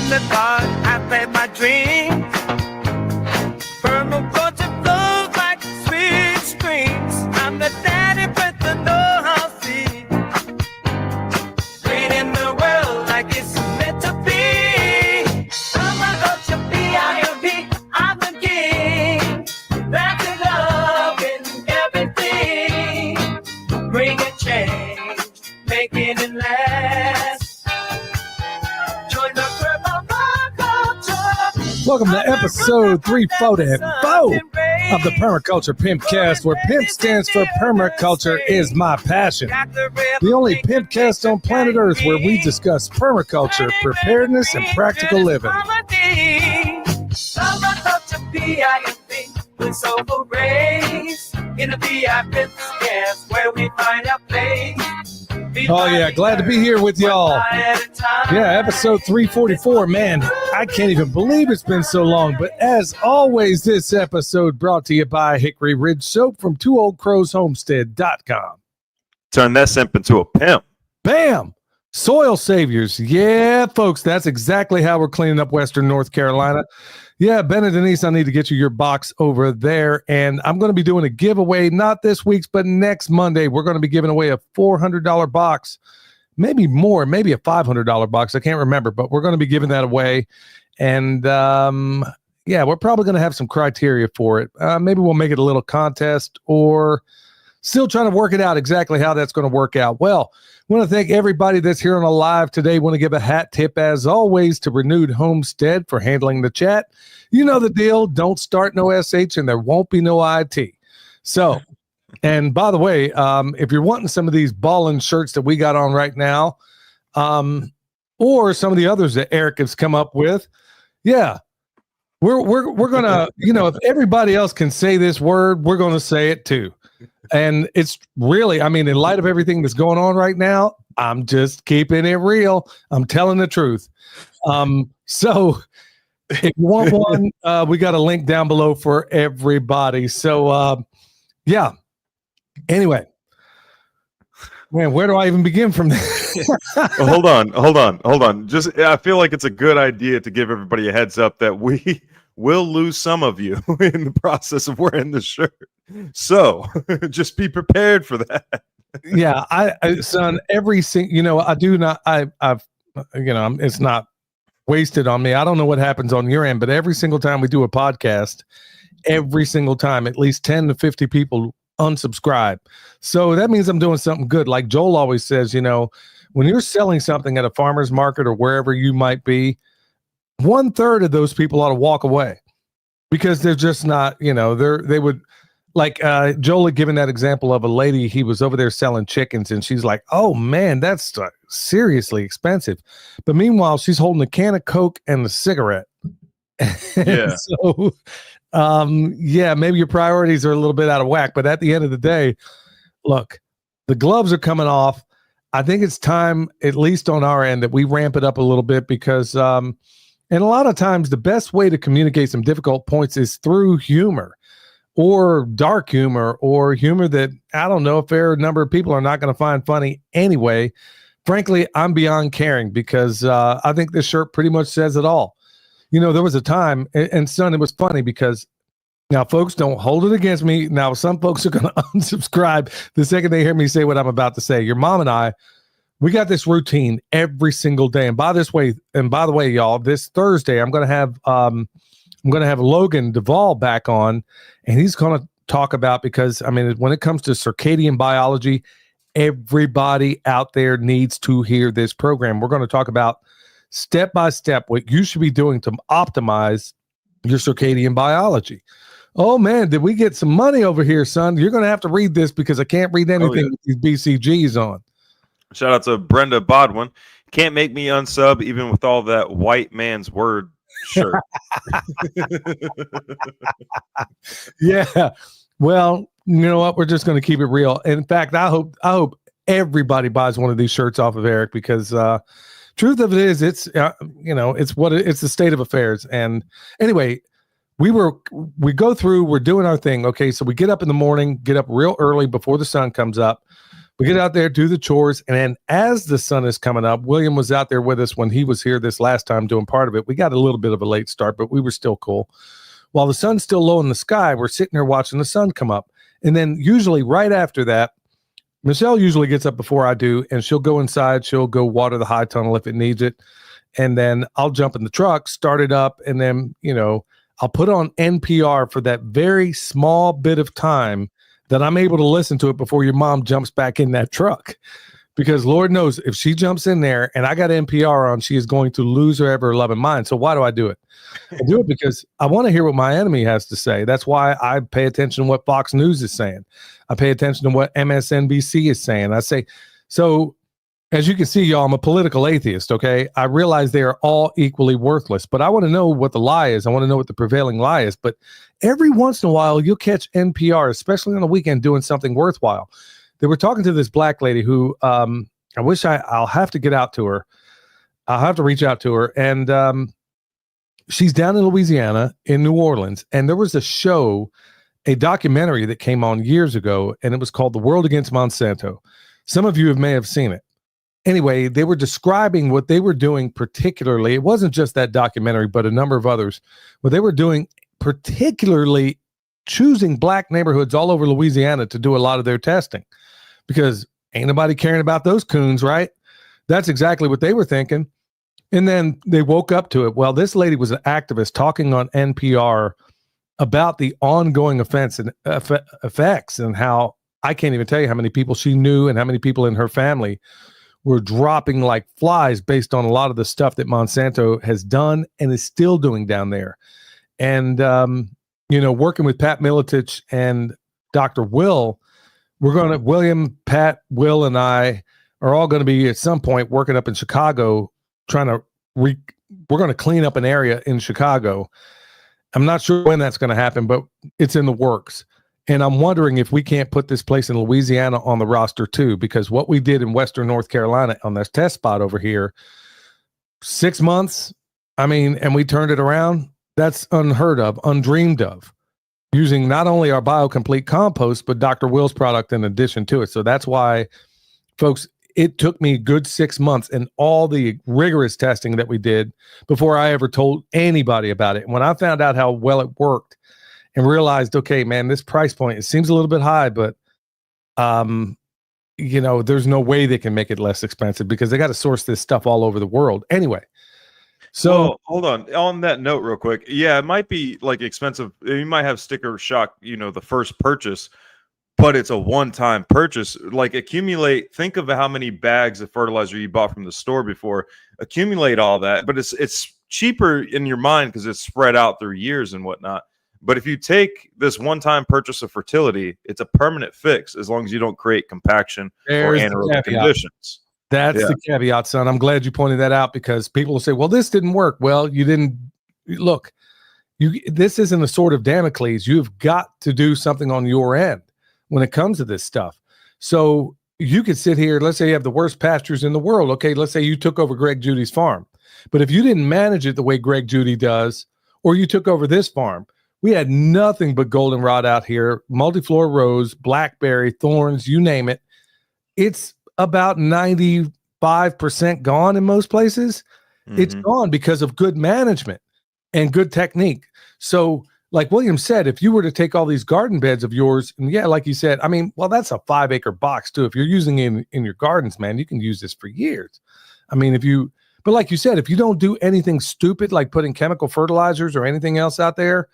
the dark, I plant my dreams. Permaculture flows like sweet streams. I'm the daddy with the know-how seed. Greening the world like it's meant to be. Permaculture, P-I-M-P, I'm the king. That's the love in everything. Bringing change, making it last. Join the Permaculture. Welcome to episode 344 of the Permaculture Pimpcast, where Pimp stands for Permaculture is my passion. The only Pimpcast on planet Earth where we discuss permaculture, preparedness, and practical living. Permaculture, P-I-M-P, with soulful rays. In the Pimpcast, where we find our place. Oh yeah, glad to be here with y'all. Yeah, episode 344. Man, I can't even believe it's been so long. But as always, this episode brought to you by Hickory Ridge Soap from TwoOldCrowsHomestead.com. Turn that simp into a pimp. Bam! Soil saviors. Yeah, folks, that's exactly how we're cleaning up Western North Carolina. Yeah, Ben and Denise, I need to get you your box over there. And I'm going to be doing a giveaway, not this week's, but next Monday. We're going to be giving away a $400 box, maybe more, maybe a $500 box. I can't remember, but we're going to be giving that away. And yeah, we're probably going to have some criteria for it. Maybe we'll make it a little contest, or still trying to work it out exactly how that's going to work out. Well, I want to thank everybody that's here on a live today. Want to give a hat tip, as always, to Renewed Homestead for handling the chat. You know the deal. Don't start no SH and there won't be no IT. So, and by the way, if you're wanting some of these ballin' shirts that we got on right now, or some of the others that Eric has come up with, yeah, we're gonna, you know, if everybody else can say this word, we're gonna say it too. And it's really, I mean, in light of everything that's going on right now, I'm just keeping it real. I'm telling the truth. So if you want one, we got a link down below for everybody. So yeah. Anyway, man, where do I even begin from this? Hold on. Just, I feel like it's a good idea to give everybody a heads up that we will lose some of you in the process of wearing the shirt. So just be prepared for that. Yeah, I son, every single, you know, I do not, I've, you know, it's not wasted on me. I don't know what happens on your end, but every single time we do a podcast, every single time, at least 10 to 50 people unsubscribe. So that means I'm doing something good. Like Joel always says, you know, when you're selling something at a farmer's market or wherever you might be, 1/3 of those people ought to walk away because they're just not, you know, they would, like Joel had given that example of a lady. He was over there selling chickens and she's like, oh man, that's seriously expensive. But meanwhile, she's holding a can of Coke and a cigarette. Yeah. So, yeah, maybe your priorities are a little bit out of whack, but at the end of the day, look, the gloves are coming off. I think it's time, at least on our end, that we ramp it up a little bit because, and a lot of times the best way to communicate some difficult points is through humor. Or dark humor, or humor that, I don't know, a fair number of people are not going to find funny anyway. Frankly, I'm beyond caring because I think this shirt pretty much says it all. You know, there was a time, and son, it was funny because now folks don't hold it against me. Now, some folks are going to unsubscribe the second they hear me say what I'm about to say. Your mom and I, we got this routine every single day. And by the way, y'all, this Thursday, I'm going to have Logan Duvall back on, and he's going to talk about, because I mean, when it comes to circadian biology, everybody out there needs to hear this program. We're going to talk about step by step what you should be doing to optimize your circadian biology. Oh man, did we get some money over here, son? You're going to have to read this because I can't read anything with these BCGs on. Shout out to Brenda Bodwin. Can't make me unsub even with all that white man's word shirt. Yeah. Well, you know what? We're just going to keep it real. In fact, I hope everybody buys one of these shirts off of Eric because truth of it is, it's you know, it's the state of affairs. And anyway, we go through, we're doing our thing. Okay, so we get up in the morning, get up real early before the sun comes up. We get out there, do the chores, and then as the sun is coming up, William was out there with us when he was here this last time doing part of it. We got a little bit of a late start, but we were still cool. While the sun's still low in the sky, we're sitting there watching the sun come up. And then usually right after that, Michelle usually gets up before I do, and she'll go inside. She'll go water the high tunnel if it needs it. And then I'll jump in the truck, start it up, and then, I'll put on NPR for that very small bit of time that I'm able to listen to it before your mom jumps back in that truck. Because Lord knows if she jumps in there and I got NPR on, she is going to lose her ever loving mind. So why do I do it? I do it because I want to hear what my enemy has to say. That's why I pay attention to what Fox News is saying. I pay attention to what MSNBC is saying. I say, so as you can see, y'all, I'm a political atheist, okay? I realize they are all equally worthless, but I want to know what the lie is. I want to know what the prevailing lie is. But every once in a while, you'll catch NPR, especially on the weekend, doing something worthwhile. They were talking to this black lady who I wish I'll have to get out to her. I'll have to reach out to her. And she's down in Louisiana, in New Orleans. And there was a documentary that came on years ago, and it was called The World Against Monsanto. Some of you may have seen it. Anyway, they were describing what they were doing particularly. It wasn't just that documentary, but a number of others. What they were doing, particularly choosing black neighborhoods all over Louisiana to do a lot of their testing. Because ain't nobody caring about those coons, right? That's exactly what they were thinking. And then they woke up to it. Well, this lady was an activist talking on NPR about the ongoing effects and how I can't even tell you how many people she knew and how many people in her family were dropping like flies based on a lot of the stuff that Monsanto has done and is still doing down there. And, working with Pat Miletich and Dr. Will, William, Pat, Will, and I are all going to be at some point working up in Chicago, we're going to clean up an area in Chicago. I'm not sure when that's going to happen, but it's in the works. And I'm wondering if we can't put this place in Louisiana on the roster too, because what we did in Western North Carolina on this test spot over here, 6 months, and we turned it around. That's unheard of, undreamed of, using not only our BioComplete compost, but Dr. Will's product in addition to it. So that's why, folks, it took me a good 6 months and all the rigorous testing that we did before I ever told anybody about it. And when I found out how well it worked and realized, okay, man, this price point, it seems a little bit high, but, there's no way they can make it less expensive because they got to source this stuff all over the world. Anyway. So hold on that note real quick. Yeah, it might be like expensive. You might have sticker shock, the first purchase, but it's a one-time purchase. Like think of how many bags of fertilizer you bought from the store before, accumulate all that, but it's cheaper in your mind because it's spread out through years and whatnot. But if you take this one-time purchase of fertility, it's a permanent fix as long as you don't create compaction or anaerobic conditions. That's the caveat, son. I'm glad you pointed that out because people will say, well, this didn't work. Well, you didn't look. This isn't a sword of Damocles. You've got to do something on your end when it comes to this stuff. So you could sit here, let's say you have the worst pastures in the world. Okay, let's say you took over Greg Judy's farm. But if you didn't manage it the way Greg Judy does, or you took over this farm, we had nothing but goldenrod out here, multiflora rose, blackberry, thorns, you name it. It's about 95% gone in most places. Mm-hmm. It's gone because of good management and good technique. So like William said, if you were to take all these garden beds of yours, and like you said, that's a 5-acre box too. If you're using it in your gardens, man, you can use this for years. But like you said, if you don't do anything stupid, like putting chemical fertilizers or anything else out there,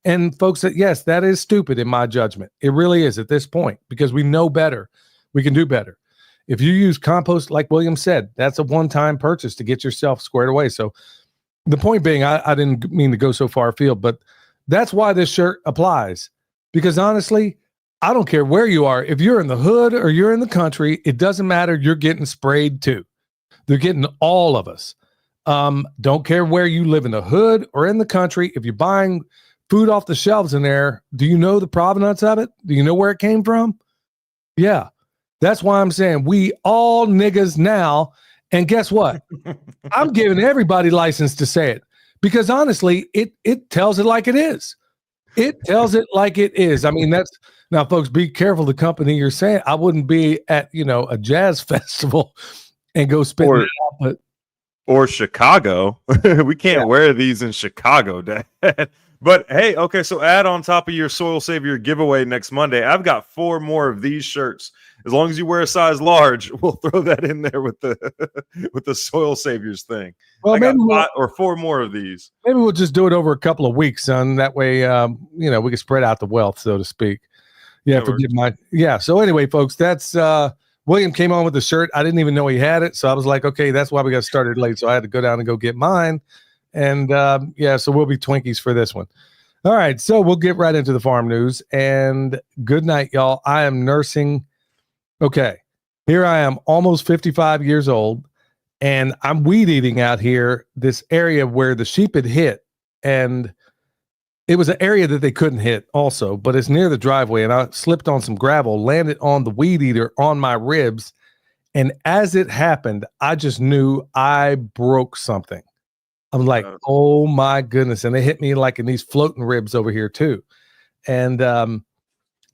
and folks, yes, that is stupid in my judgment. It really is at this point because we know better. We can do better. If you use compost, like William said, that's a one-time purchase to get yourself squared away. So the point being, I didn't mean to go so far afield, but that's why this shirt applies. Because honestly, I don't care where you are. If you're in the hood or you're in the country, it doesn't matter. You're getting sprayed too. They're getting all of us. Don't care where you live in the hood or in the country. If you're buying food off the shelves in there, do you know the provenance of it? Do you know where it came from? Yeah. That's why I'm saying we all niggas now. And guess what? I'm giving everybody license to say it because honestly, it tells it like it is. It tells it like it is. Now, folks, be careful the company you're saying. I wouldn't be at, a jazz festival and go spitting Or it out, but or Chicago. We can't wear these in Chicago, Dad. But hey, okay, so add on top of your Soil Savior giveaway next Monday. I've got 4 more of these shirts. As long as you wear a size large, we'll throw that in there with the with the Soil Saviors thing. well, I got maybe 5 or 4 more of these. maybe we'll just do it over a couple of weeks, son. That way, we can spread out the wealth, so to speak. Yeah, That forgive my yeah. So anyway, folks, that's William came on with the shirt. I didn't even know he had it, so I was like, okay, that's why we got started late. So I had to go down and go get mine, and so we'll be Twinkies for this one. All right, so we'll get right into the farm news. And good night, y'all. I am nursing. Okay, here I am, almost 55 years old, and I'm weed eating out here. This area where the sheep had hit, and it was an area that they couldn't hit also, but it's near the driveway, and I slipped on some gravel, landed on the weed eater on my ribs, and as it happened, I just knew I broke something. I'm like, oh my goodness, and they hit me like in these floating ribs over here too, and I'm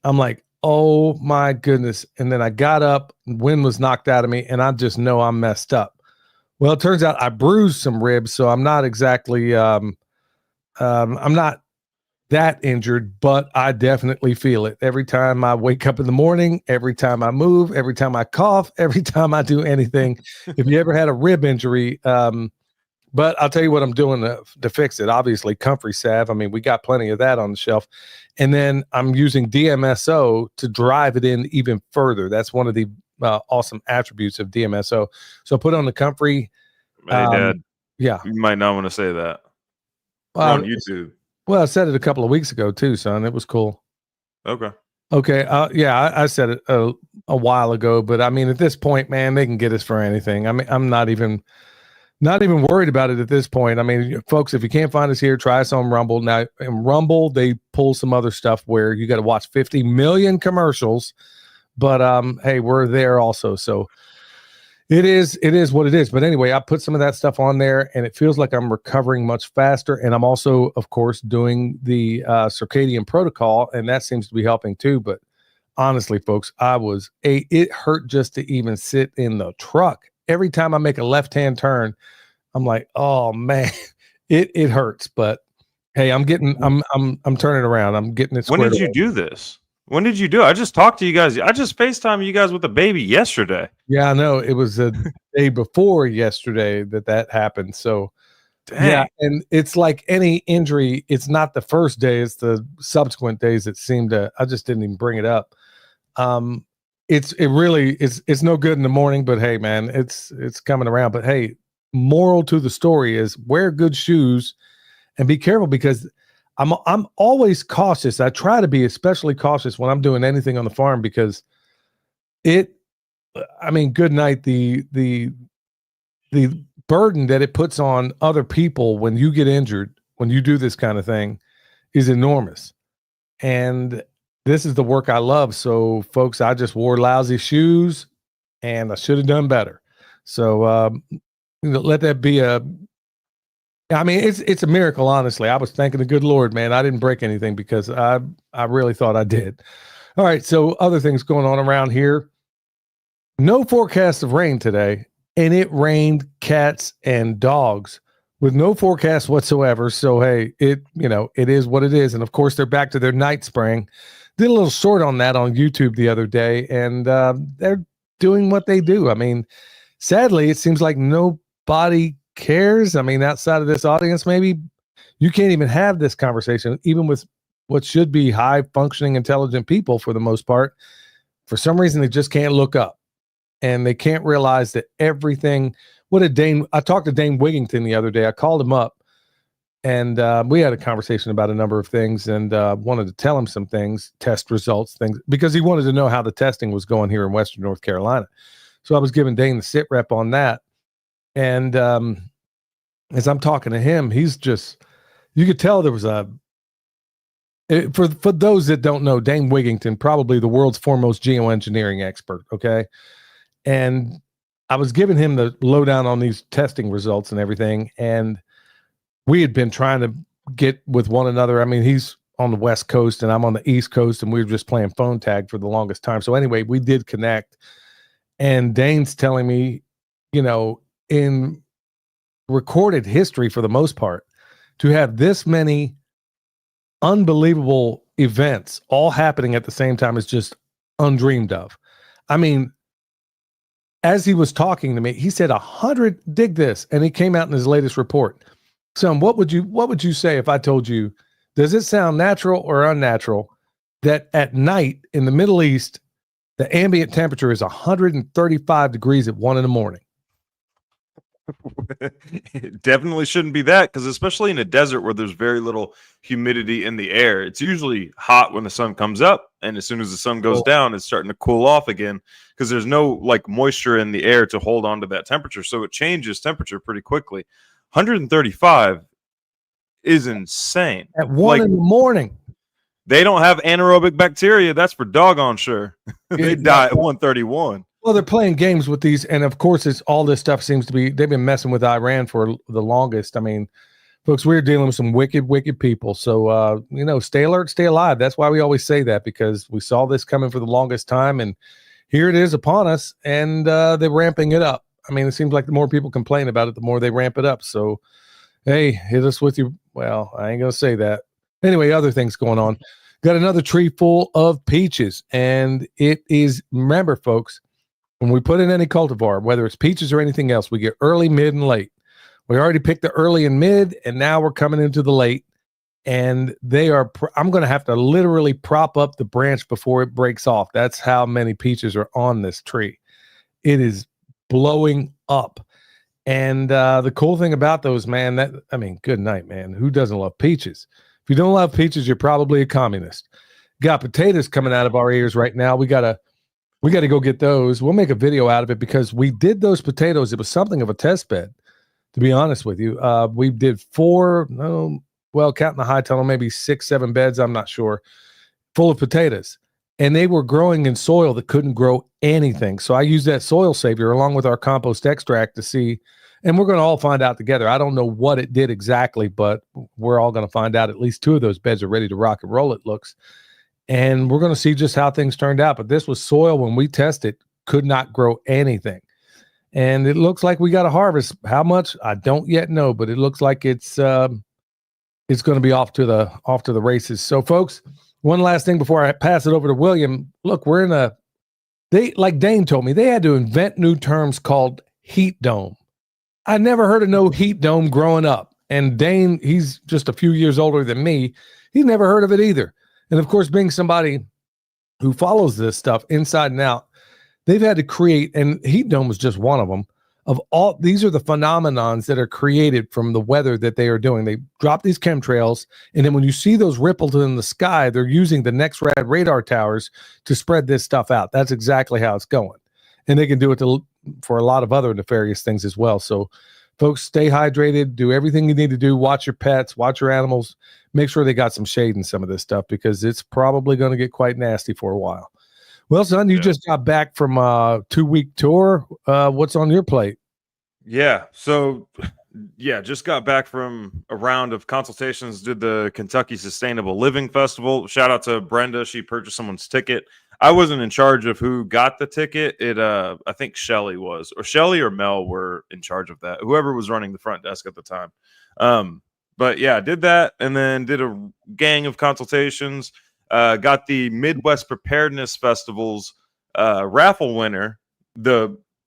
like, oh my goodness, and then I got up, wind was knocked out of me, and I just know I'm messed up. Well, it turns out I bruised some ribs, so I'm not exactly I'm not that injured, but I definitely feel it every time I wake up in the morning, every time I move, every time I cough, every time I do anything. If you ever had a rib injury, but I'll tell you what I'm doing to fix it. Obviously, comfrey salve. I mean, we got plenty of that on the shelf. And then I'm using DMSO to drive it in even further. That's one of the awesome attributes of DMSO. So put on the comfrey. Hey, Dad. Yeah. You might not want to say that. We're on YouTube. Well, I said it a couple of weeks ago too, son. It was cool. Okay. Okay. I said it a while ago, but I mean, at this point, man, they can get us for anything. I mean, I'm not even worried about it at this point. I mean, folks, if you can't find us here, try us on Rumble. Now, in Rumble, they pull some other stuff where you got to watch 50 million commercials, but hey, we're there also. So it is what it is. But anyway, I put some of that stuff on there, and it feels like I'm recovering much faster. And I'm also, of course, doing the circadian protocol, and that seems to be helping too. But honestly, folks, it hurt just to even sit in the truck. Every time I make a left-hand turn, I'm like, oh man, it hurts. But hey, I'm turning around. I'm getting it. When did you do this? When did you do it? I just talked to you guys. I just FaceTimed you guys with a baby yesterday. Yeah, I know. It was a day before yesterday that happened. So Dang. yeah, and it's like any injury, it's not the first day, it's the subsequent days that I just didn't even bring it up. It's no good in the morning, but hey, man, it's coming around. But hey, moral to the story is wear good shoes and be careful, because I'm always cautious. I try to be especially cautious when I'm doing anything on the farm, because good night, the burden that it puts on other people when you get injured, when you do this kind of thing, is enormous. And this is the work I love. So folks, I just wore lousy shoes and I should have done better. So let that be it's a miracle, honestly. I was thanking the good Lord, man. I didn't break anything, because I really thought I did. All right, so other things going on around here. No forecast of rain today, and it rained cats and dogs with no forecast whatsoever. So hey, it is what it is. And of course, they're back to their night spraying. Did a little short on that on YouTube the other day, and they're doing what they do. I mean, sadly, it seems like nobody cares. I mean, outside of this audience, maybe you can't even have this conversation, even with what should be high functioning, intelligent people for the most part. For some reason, they just can't look up, and they can't realize that everything. I talked to Dane Wigington the other day. I called him up, and we had a conversation about a number of things, and wanted to tell him some things, test results, things, because he wanted to know how the testing was going here in Western North Carolina. So I was giving Dane the sit rep on that. And as I'm talking to him, he's just, you could tell there was for those that don't know, Dane Wigington, probably the world's foremost geoengineering expert. Okay. And I was giving him the lowdown on these testing results and everything. And we had been trying to get with one another. I mean, he's on the West Coast and I'm on the East Coast, and we were just playing phone tag for the longest time. So anyway, we did connect, and Dane's telling me, in recorded history for the most part, to have this many unbelievable events all happening at the same time is just undreamed of. I mean, as he was talking to me, he said 100, dig this, and he came out in his latest report. Son, what would you say if I told you, does it sound natural or unnatural that at night in the Middle East, the ambient temperature is 135 degrees at 1 a.m? It definitely shouldn't be that, because especially in a desert where there's very little humidity in the air, it's usually hot when the sun comes up, and as soon as the sun goes down, it's starting to cool off again because there's no like moisture in the air to hold on to that temperature, so it changes temperature pretty quickly. 135 is insane. At 1 a.m. They don't have anaerobic bacteria, that's for doggone sure. They die at 131. Well, they're playing games with these, and of course, it's all this stuff seems to be. They've been messing with Iran for the longest. I mean, folks, we're dealing with some wicked, wicked people. So, stay alert, stay alive. That's why we always say that, because we saw this coming for the longest time, and here it is upon us, and they're ramping it up. I mean, it seems like the more people complain about it, the more they ramp it up. So, hey, hit us with you. Well, I ain't gonna say that. Anyway, other things going on. Got another tree full of peaches, and it is. Remember, folks. When we put in any cultivar, whether it's peaches or anything else, we get early, mid, and late. We already picked the early and mid, and now we're coming into the late. And they are, I'm going to have to literally prop up the branch before it breaks off. That's how many peaches are on this tree. It is blowing up. And the cool thing about those, man, good night, man. Who doesn't love peaches? If you don't love peaches, you're probably a communist. Got potatoes coming out of our ears right now. We got to go get those. We'll make a video out of it because we did those potatoes. It was something of a test bed, to be honest with you. We did 4, counting the high tunnel, maybe 6, 7 beds, I'm not sure, full of potatoes. And they were growing in soil that couldn't grow anything. So I used that soil savior along with our compost extract to see, and we're going to all find out together. I don't know what it did exactly, but we're all going to find out. At least 2 of those beds are ready to rock and roll, it looks. And we're going to see just how things turned out. But this was soil when we tested, could not grow anything. And it looks like we got a harvest. How much? I don't yet know, but it looks like it's going to be off to the races. So, folks, one last thing before I pass it over to William. Look, like Dane told me, they had to invent new terms called heat dome. I never heard of no heat dome growing up. And Dane, he's just a few years older than me. He never heard of it either. And of course, being somebody who follows this stuff inside and out, they've had to create, and heat dome was just one of them, of all. These are the phenomenons that are created from the weather that they are doing. They drop these chemtrails, and then when you see those ripples in the sky, they're using the NextRad radar towers to spread this stuff out. That's exactly how it's going. And they can do it for a lot of other nefarious things as well. So, folks, stay hydrated, do everything you need to do, watch your pets, watch your animals, make sure they got some shade in some of this stuff, because it's probably going to get quite nasty for a while. Well, son, you just got back from a 2-week tour. What's on your plate? Yeah. So, just got back from a round of consultations, did the Kentucky Sustainable Living Festival. Shout out to Brenda. She purchased someone's ticket. I wasn't in charge of who got the ticket. I think Shelly was, or Shelly or Mel were in charge of that. Whoever was running the front desk at the time. But yeah, did that, and then did a gang of consultations. Got the Midwest Preparedness Festival's raffle winner.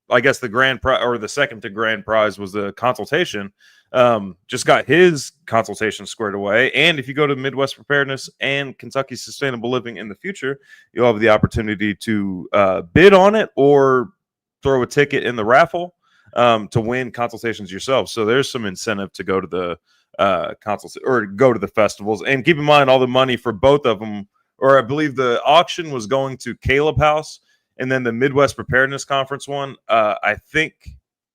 I guess the grand prize, or the second to grand prize, was the consultation. Just got his consultation squared away. And if you go to Midwest Preparedness and Kentucky Sustainable Living in the future, you'll have the opportunity to bid on it or throw a ticket in the raffle to win consultations yourself. So there's some incentive to go to the go to the festivals. And keep in mind, all the money for both of them, or I believe the auction was going to Caleb House, and then the Midwest Preparedness Conference one, I think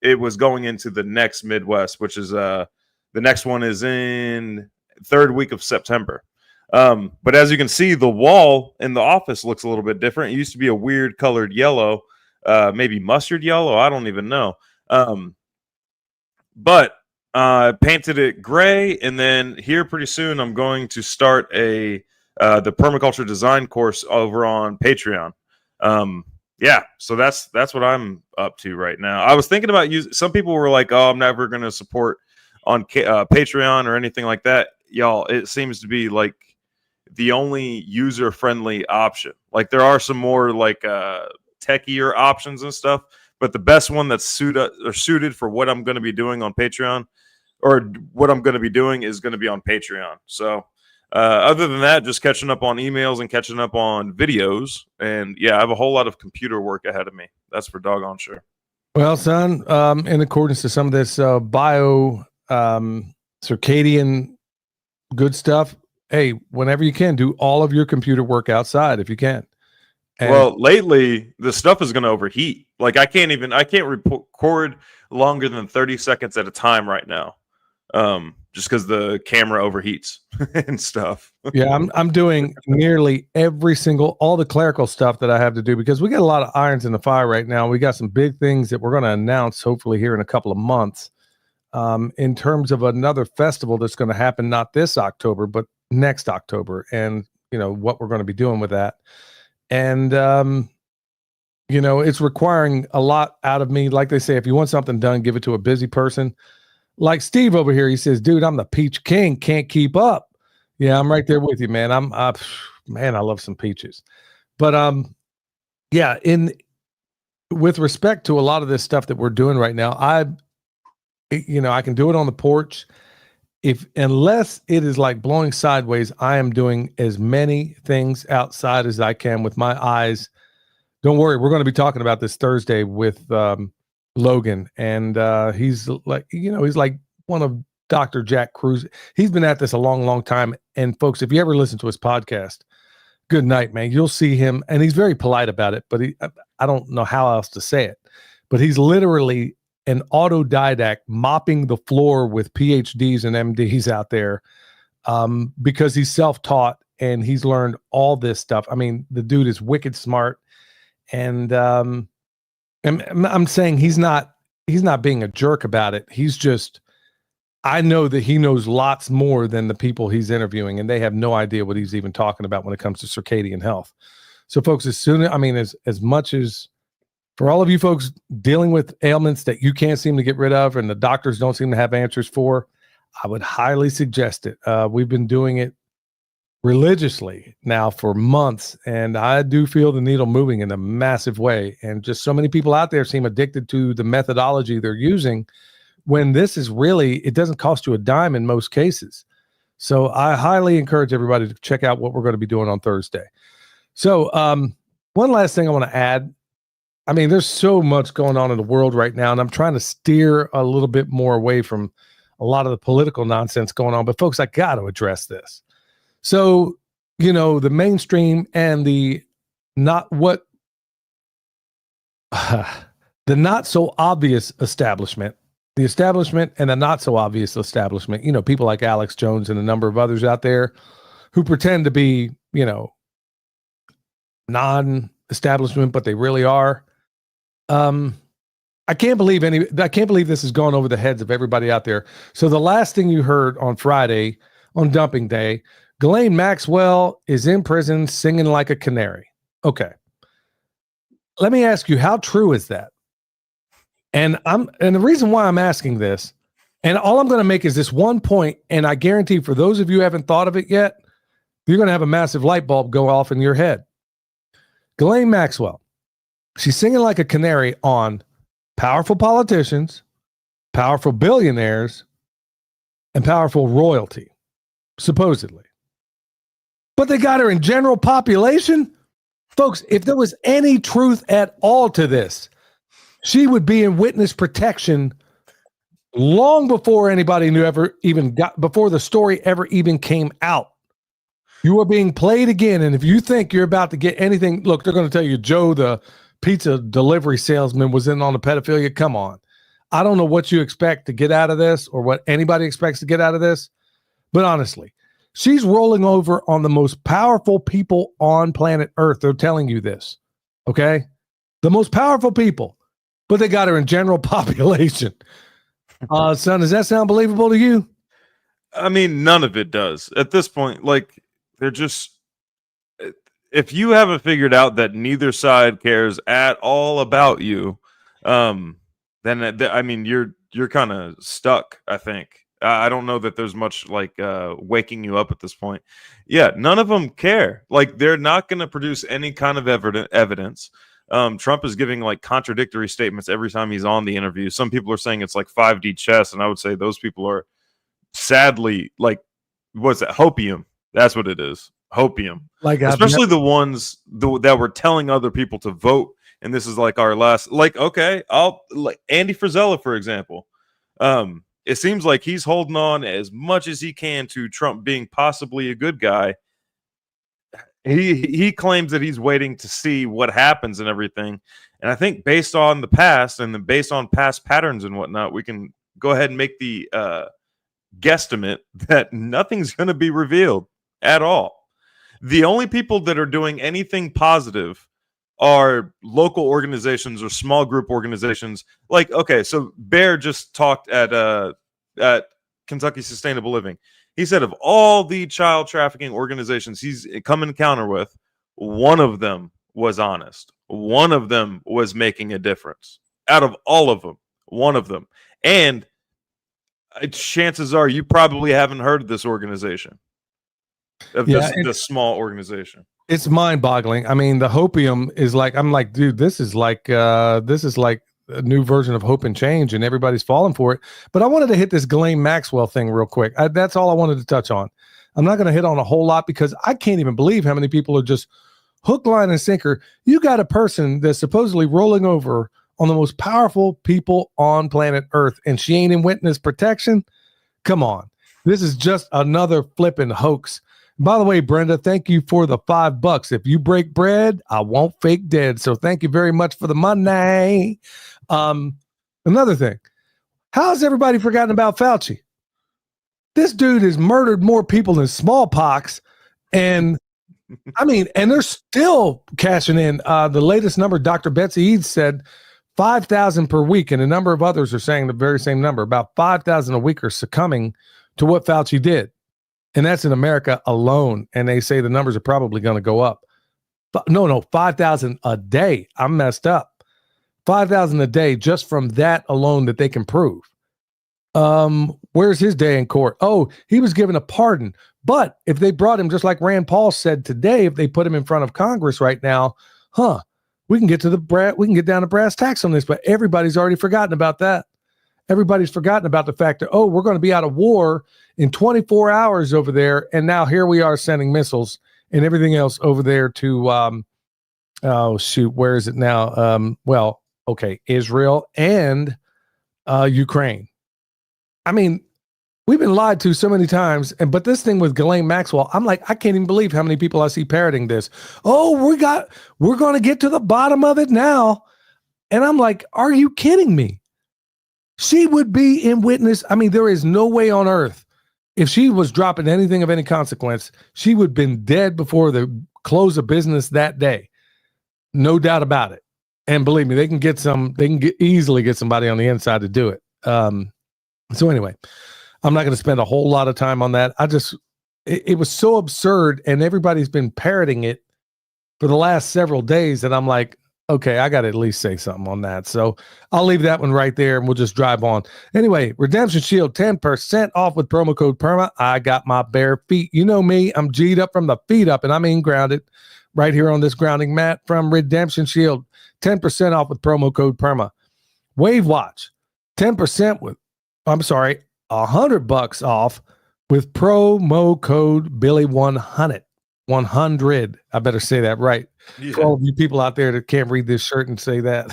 it was going into the next Midwest, which is the next one is in 3rd week of September. But as you can see, the wall in the office looks a little bit different. It used to be a weird colored yellow, maybe mustard yellow. I don't even know. But painted it gray, and then here pretty soon I'm going to start a the permaculture design course over on Patreon. Yeah, so that's what I'm up to right now. I was thinking about using. Some people were like, "Oh, I'm never going to support on Patreon or anything like that." Y'all, it seems to be like the only user-friendly option. Like there are some more like techier options and stuff, but the best one that's suited for what I'm going to be doing on Patreon, or what I'm going to be doing, is going to be on Patreon. So. Other than that, just catching up on emails and catching up on videos. And yeah, I have a whole lot of computer work ahead of me. That's for doggone sure. Well, son, in accordance to some of this bio circadian good stuff, hey, whenever you can, do all of your computer work outside if you can. And well, lately the stuff is going to overheat. Like I can't record longer than 30 seconds at a time right now. Just because the camera overheats and stuff. Yeah, I'm doing nearly all the clerical stuff that I have to do, because we got a lot of irons in the fire right now. We got some big things that we're going to announce hopefully here in a couple of months, in terms of another festival that's going to happen not this October but next October, and what we're going to be doing with that. And it's requiring a lot out of me. Like they say, if you want something done, give it to a busy person. Like Steve over here, he says, "Dude, I'm the peach king. Can't keep up." Yeah, I'm right there with you, man. Man, I love some peaches. But yeah, with respect to a lot of this stuff that we're doing right now, I can do it on the porch. Unless it is like blowing sideways, I am doing as many things outside as I can with my eyes. Don't worry, we're going to be talking about this Thursday with Logan, and he's like one of Dr. Jack Cruz. He's been at this a long, long time. And folks, if you ever listen to his podcast, good night, man. You'll see him, and he's very polite about it, but I don't know how else to say it, but he's literally an autodidact mopping the floor with PhDs and MDs out there, because he's self-taught and he's learned all this stuff. I mean, the dude is wicked smart, and I'm saying he's not being a jerk about it. He's just, I know that he knows lots more than the people he's interviewing, and they have no idea what he's even talking about when it comes to circadian health. So folks, as much as for all of you folks dealing with ailments that you can't seem to get rid of and the doctors don't seem to have answers for, I would highly suggest it. We've been doing it religiously now for months, and I do feel the needle moving in a massive way. And just so many people out there seem addicted to the methodology they're using, when this is really, it doesn't cost you a dime in most cases. So I highly encourage everybody to check out what we're going to be doing on Thursday. So one last thing I want to add. I mean, there's so much going on in the world right now, and I'm trying to steer a little bit more away from a lot of the political nonsense going on. But folks, I got to address this. So, the mainstream and the not so obvious establishment, the establishment and the not so obvious establishment, people like Alex Jones and a number of others out there who pretend to be, non-establishment, but they really are. I can't believe this has gone over the heads of everybody out there. So the last thing you heard on Friday on dumping day, Ghislaine Maxwell is in prison singing like a canary. Okay. Let me ask you, how true is that? And the reason why I'm asking this, and all I'm going to make is this one point, and I guarantee for those of you who haven't thought of it yet, you're going to have a massive light bulb go off in your head. Ghislaine Maxwell, she's singing like a canary on powerful politicians, powerful billionaires, and powerful royalty, supposedly. But they got her in general population. Folks, if there was any truth at all to this, she would be in witness protection long before anybody before the story ever even came out. You are being played again. And if you think you're about to get anything, look, they're going to tell you Joe, the pizza delivery salesman, was in on the pedophilia. Come on. I don't know what you expect to get out of this or what anybody expects to get out of this. But honestly, she's rolling over on the most powerful people on planet Earth. They're telling you this. Okay? The most powerful people. But they got her in general population. Son, does that sound believable to you? I mean, none of it does. At this point, like, they're just if you haven't figured out that neither side cares at all about you, then I mean you're kind of stuck. I think I don't know that there's much like waking you up at this point. Yeah, none of them care. Like they're not going to produce any kind of evidence. Trump is giving like contradictory statements every time he's on the interview. Some people are saying it's like 5D chess, and I would say those people are sadly like what's that? Hopium. That's what it is. Hopium. Like Especially the ones that were telling other people to vote. And this is like our last, like, okay, I'll like Andy Frisella, for example. It seems like he's holding on as much as he can to Trump being possibly a good guy. He claims that he's waiting to see what happens and everything. And I think based on the past and then based on past patterns and whatnot, we can go ahead and make the guesstimate that nothing's going to be revealed at all. The only people that are doing anything positive are local organizations or small group organizations. Like, okay, so Bear just talked at Kentucky Sustainable Living. He said of all the child trafficking organizations he's come in counter with, one of them was honest. One of them was making a difference. Out of all of them, one of them. And chances are you probably haven't heard of this organization. Of this small organization. It's mind-boggling. I mean, the hopium is like, I'm like, dude, this is like a new version of hope and change, and everybody's falling for it. But I wanted to hit this Ghislaine Maxwell thing real quick. That's all I wanted to touch on. I'm not going to hit on a whole lot because I can't even believe how many people are just hook, line, and sinker. You got a person that's supposedly rolling over on the most powerful people on planet Earth, and she ain't in witness protection. Come on. This is just another flipping hoax. By the way, Brenda, thank you for the $5. If you break bread, I won't fake dead. So thank you very much for the money. Another thing, how's everybody forgotten about Fauci? This dude has murdered more people than smallpox. And I mean, and they're still cashing in. The latest number, Dr. Betsy Eads said 5,000 per week. And a number of others are saying the very same number. About 5,000 a week are succumbing to what Fauci did. And that's in America alone. And they say the numbers are probably going to go up. But no, 5,000 a day. I'm messed up. 5,000 a day just from that alone that they can prove. Where's his day in court? Oh, he was given a pardon. But if they brought him, just like Rand Paul said today, if they put him in front of Congress right now, we can get down to brass tacks on this. But everybody's already forgotten about that. Everybody's forgotten about the fact that, we're going to be out of war in 24 hours over there. And now here we are sending missiles and everything else over there to, where is it now? Israel and Ukraine. I mean, we've been lied to so many times. But this thing with Ghislaine Maxwell, I'm like, I can't even believe how many people I see parroting this. We're going to get to the bottom of it now. And I'm like, are you kidding me? She would be in witness. I mean, there is no way on earth, if she was dropping anything of any consequence, she would have been dead before the close of business that day. No doubt about it. And believe me, they can easily get somebody on the inside to do it. So anyway, I'm not going to spend a whole lot of time on that. It was so absurd, and everybody's been parroting it for the last several days that I'm like, okay, I got to at least say something on that. So I'll leave that one right there and we'll just drive on. Anyway, Redemption Shield, 10% off with promo code PERMA. I got my bare feet. You know me, I'm G'd up from the feet up, and I mean grounded right here on this grounding mat from Redemption Shield. 10% off with promo code PERMA. Wave Watch, 100% off with promo code Billy100. 100. I better say that right. Yeah. For all of you people out there that can't read this shirt and say that.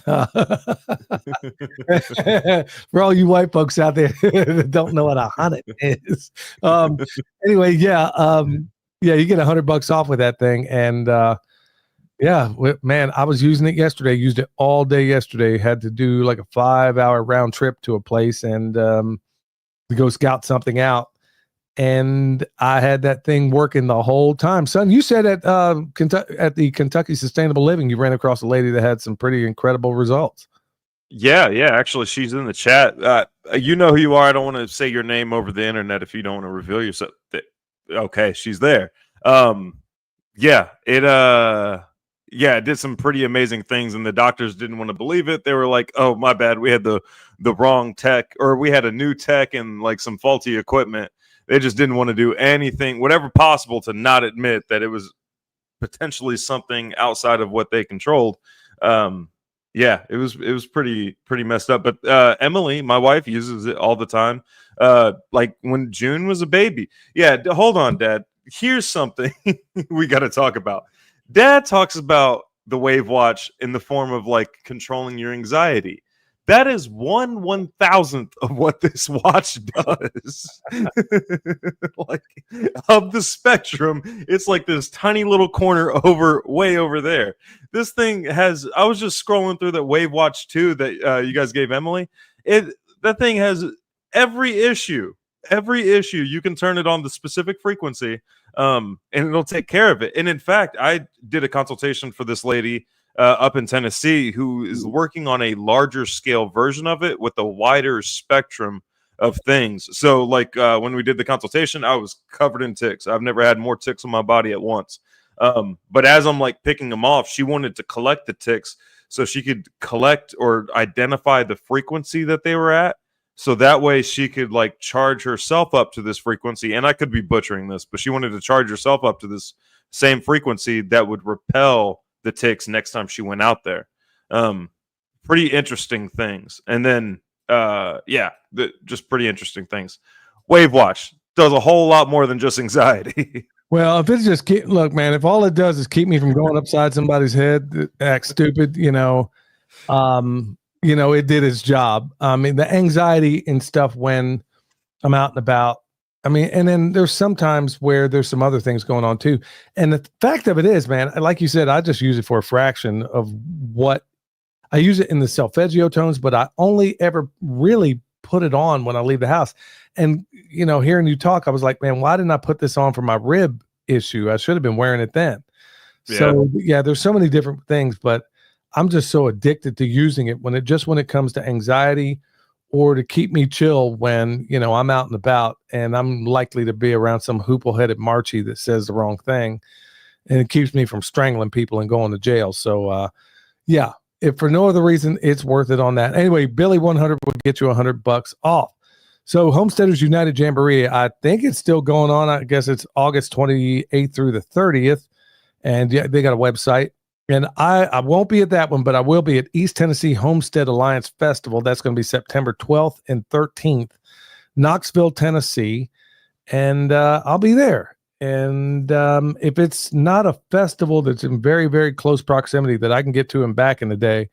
For all you white folks out there that don't know what 100 is. Anyway, you get $100 off with that thing. And man, I was using it yesterday. Used it all day yesterday. Had to do like a 5-hour round trip to a place and to go scout something out. And I had that thing working the whole time. Son, you said at the Kentucky Sustainable Living, you ran across a lady that had some pretty incredible results. Yeah. Actually, she's in the chat. You know who you are. I don't want to say your name over the internet if you don't want to reveal yourself. Okay, she's there. Yeah, it did some pretty amazing things, and the doctors didn't want to believe it. They were like, "Oh, my bad, we had the wrong tech, or we had a new tech and like some faulty equipment." They just didn't want to do anything, whatever possible, to not admit that it was potentially something outside of what they controlled. Yeah, it was pretty messed up. But Emily, my wife, uses it all the time. Like when June was a baby. Yeah, hold on, Dad. Here's something we got to talk about. Dad talks about the Wave Watch in the form of like controlling your anxiety. That is 1/1000th of what this watch does. Like of the spectrum, it's like this tiny little corner way over there. This thing has. I was just scrolling through that Wave Watch 2 that you guys gave Emily. That thing has every issue. Every issue you can turn it on the specific frequency, and it'll take care of it. And in fact, I did a consultation for this lady up in Tennessee who is working on a larger scale version of it with a wider spectrum of things. So like when we did the consultation, I was covered in ticks. I've never had more ticks on my body at once. But as I'm like picking them off, she wanted to collect the ticks so she could collect or identify the frequency that they were at. So that way she could like charge herself up to this frequency. And I could be butchering this, but she wanted to charge herself up to this same frequency that would repel the ticks next time she went out there. Pretty interesting things. And then, just pretty interesting things. Wave Watch does a whole lot more than just anxiety. Well, if it's just look, man, if all it does is keep me from going upside somebody's head that acts stupid, it did its job. I mean, the anxiety and stuff when I'm out and about. I mean, and then there's sometimes where there's some other things going on too. And the fact of it is, man, like you said, I just use it for a fraction of what I use it in the solfeggio tones, but I only ever really put it on when I leave the house. And, hearing you talk, I was like, man, why didn't I put this on for my rib issue? I should have been wearing it then. Yeah. So yeah, there's so many different things, but I'm just so addicted to using it when it comes to anxiety or to keep me chill when, I'm out and about and I'm likely to be around some hoople-headed Marchie that says the wrong thing, and it keeps me from strangling people and going to jail. So, if for no other reason, it's worth it on that. Anyway, Billy 100 will get you $100 off. So Homesteaders United Jamboree, I think it's still going on. I guess it's August 28th through the 30th. And yeah, they got a website. And I won't be at that one, but I will be at East Tennessee Homestead Alliance Festival. That's going to be September 12th and 13th, Knoxville, Tennessee. And I'll be there. And if it's not a festival that's in very, very close proximity that I can get to and back in the day,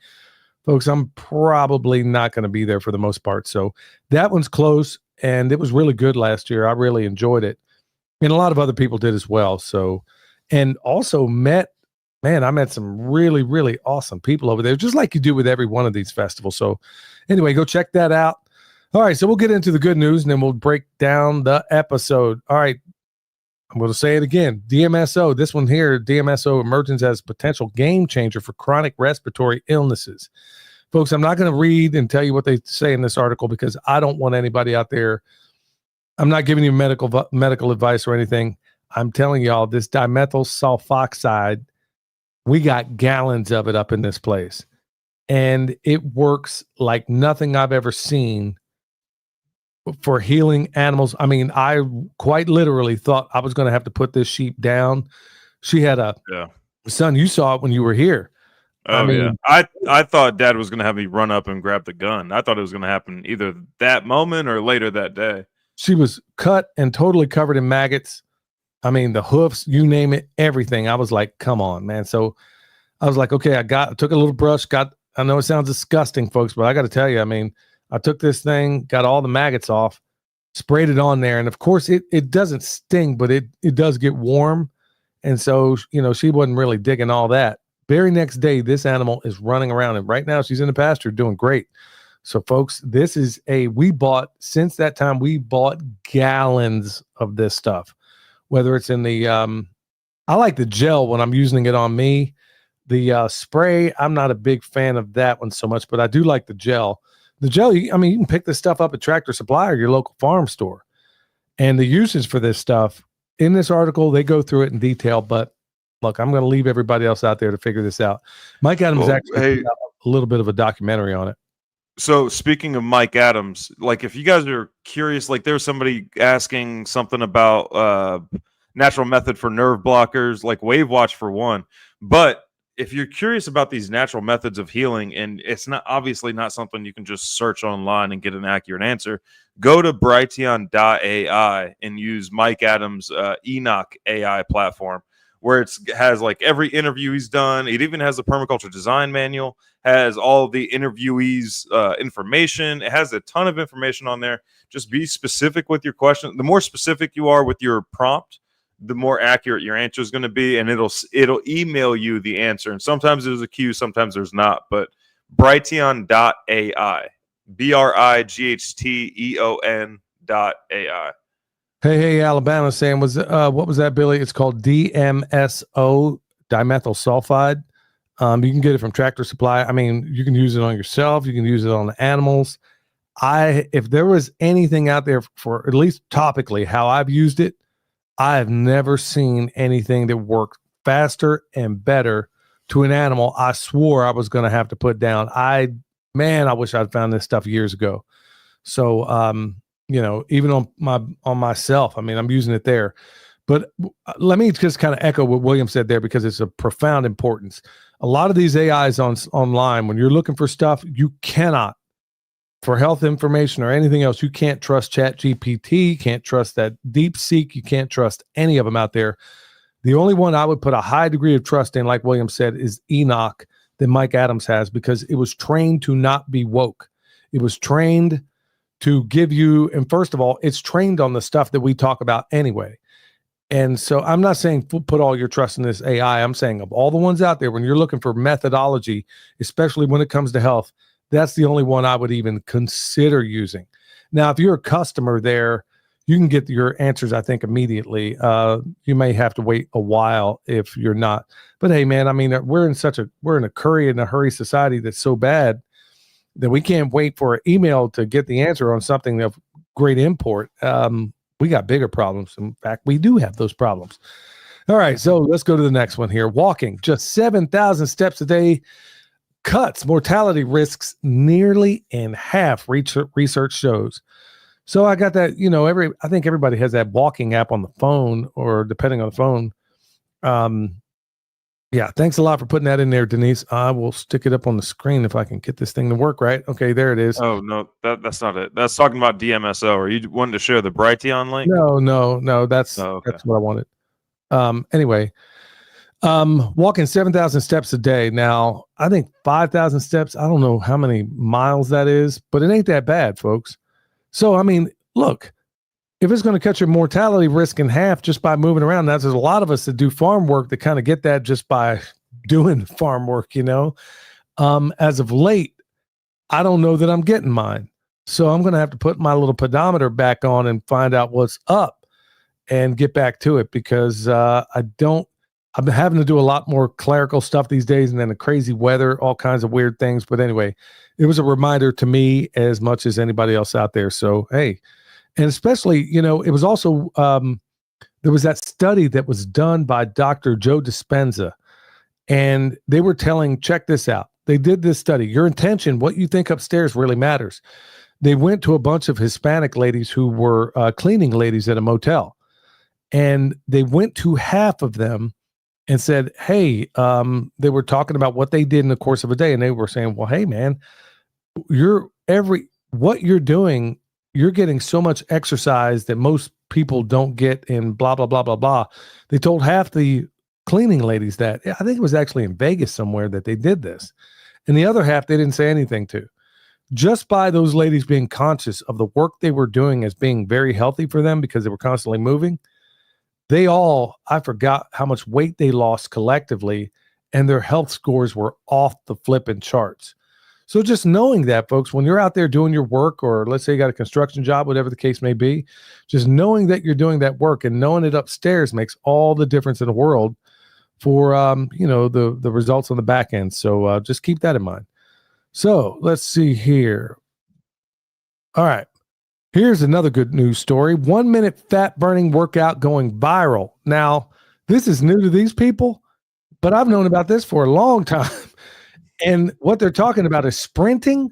folks, I'm probably not going to be there for the most part. So that one's close, and it was really good last year. I really enjoyed it. And a lot of other people did as well. So, and also I met some really, really awesome people over there, just like you do with every one of these festivals. So anyway, go check that out. All right, so we'll get into the good news, and then we'll break down the episode. All right, I'm going to say it again. DMSO, this one here, DMSO emerges as potential game changer for chronic respiratory illnesses. Folks, I'm not going to read and tell you what they say in this article because I don't want anybody out there. I'm not giving you medical advice or anything. I'm telling y'all this dimethyl sulfoxide, we got gallons of it up in this place. And it works like nothing I've ever seen for healing animals. I mean, I quite literally thought I was going to have to put this sheep down. She had son, you saw it when you were here. Oh, I thought Dad was going to have me run up and grab the gun. I thought it was going to happen either that moment or later that day. She was cut and totally covered in maggots. I mean, the hoofs, you name it, everything. I was like, come on, man. So I was like, okay, I took a little brush, I know it sounds disgusting, folks, but I got to tell you, I mean, I took this thing, got all the maggots off, sprayed it on there. And of course it doesn't sting, but it does get warm. And so, she wasn't really digging all that. Very next day, this animal is running around, and right now she's in the pasture doing great. So folks, this is since that time, we bought gallons of this stuff, whether it's in the, I like the gel when I'm using it on me. The spray, I'm not a big fan of that one so much, but I do like the gel. The gel, you can pick this stuff up at Tractor Supply or your local farm store. And the uses for this stuff, in this article, they go through it in detail, but look, I'm going to leave everybody else out there to figure this out. Mike Adams Well, actually hey, put out a little bit of a documentary on it. so speaking of Mike Adams, like if you guys are curious, like there's somebody asking something about natural method for nerve blockers, like Wave Watch for one. But if you're curious about these natural methods of healing, and it's not obviously not something you can just search online and get an accurate answer, go to Brighteon.ai and use Mike Adams' Enoch AI platform, where it has like every interview he's done. It even has the permaculture design manual, has all the interviewees' information. It has a ton of information on there. Just be specific with your question. The more specific you are with your prompt, the more accurate your answer is going to be, and it'll email you the answer. And sometimes there's a queue, sometimes there's not. But Brighteon.ai, BRIGHTEON.ai. Hey, Alabama saying, what was that, Billy? It's called DMSO, dimethyl sulfide. You can get it from Tractor Supply. I mean, you can use it on yourself. You can use it on the animals. If there was anything out there for at least topically how I've used it, I have never seen anything that worked faster and better to an animal. I swore I was going to have to put down. I wish I'd found this stuff years ago. So, even on myself, I mean, I'm using it there. But let me just kind of echo what William said there, because it's a profound importance. A lot of these AIs online, when you're looking for stuff, you cannot, for health information or anything else, you can't trust ChatGPT, can't trust that DeepSeek, you can't trust any of them out there. The only one I would put a high degree of trust in, like William said, is Enoch, that Mike Adams has, because it was trained to not be woke. It was trained to give you, and first of all, it's trained on the stuff that we talk about anyway. And so I'm not saying put all your trust in this AI. I'm saying of all the ones out there, when you're looking for methodology, especially when it comes to health, that's the only one I would even consider using. Now, if you're a customer there, you can get your answers, I think, immediately. You may have to wait a while if you're not. But hey, man, I mean, we're in a hurry society that's so bad that we can't wait for an email to get the answer on something of great import. We got bigger problems. In fact, we do have those problems. All right, so let's go to the next one here. Walking just 7,000 steps a day cuts mortality risks nearly in half, research shows. So I got that, I think everybody has that walking app on the phone, or depending on the phone. Yeah, thanks a lot for putting that in there, Denise. I will stick it up on the screen if I can get this thing to work right. Okay, there it is. Oh, no, that's not it. That's talking about DMSO. Are you wanting to share the Brighteon link? No, that's that's what I wanted. Anyway, walking 7,000 steps a day. Now, I think 5,000 steps, I don't know how many miles that is, but it ain't that bad, folks. So, I mean, look, if it's going to cut your mortality risk in half just by moving around, there's a lot of us that do farm work that kind of get that just by doing farm work, As of late, I don't know that I'm getting mine. So I'm going to have to put my little pedometer back on and find out what's up and get back to it, because I've been having to do a lot more clerical stuff these days, and then the crazy weather, all kinds of weird things. But anyway, it was a reminder to me as much as anybody else out there. So, hey, and especially, it was also, there was that study that was done by Dr. Joe Dispenza, and they were check this out. They did this study. Your intention, what you think upstairs, really matters. They went to a bunch of Hispanic ladies who were cleaning ladies at a motel, and they went to half of them and said, hey, they were talking about what they did in the course of a day. And they were saying, well, hey, man, what you're doing, you're getting so much exercise that most people don't get in blah, blah, blah, blah, blah. They told half the cleaning ladies that. I think it was actually in Vegas somewhere that they did this. And the other half, they didn't say anything to. Just by those ladies being conscious of the work they were doing as being very healthy for them because they were constantly moving, I forgot how much weight they lost collectively, and their health scores were off the flipping charts. So just knowing that, folks, when you're out there doing your work, or let's say you got a construction job, whatever the case may be, just knowing that you're doing that work and knowing it upstairs makes all the difference in the world for, the results on the back end. So just keep that in mind. So let's see here. All right. Here's another good news story. 1 minute fat burning workout going viral. Now, this is new to these people. but I've known about this for a long time. And what they're talking about is sprinting.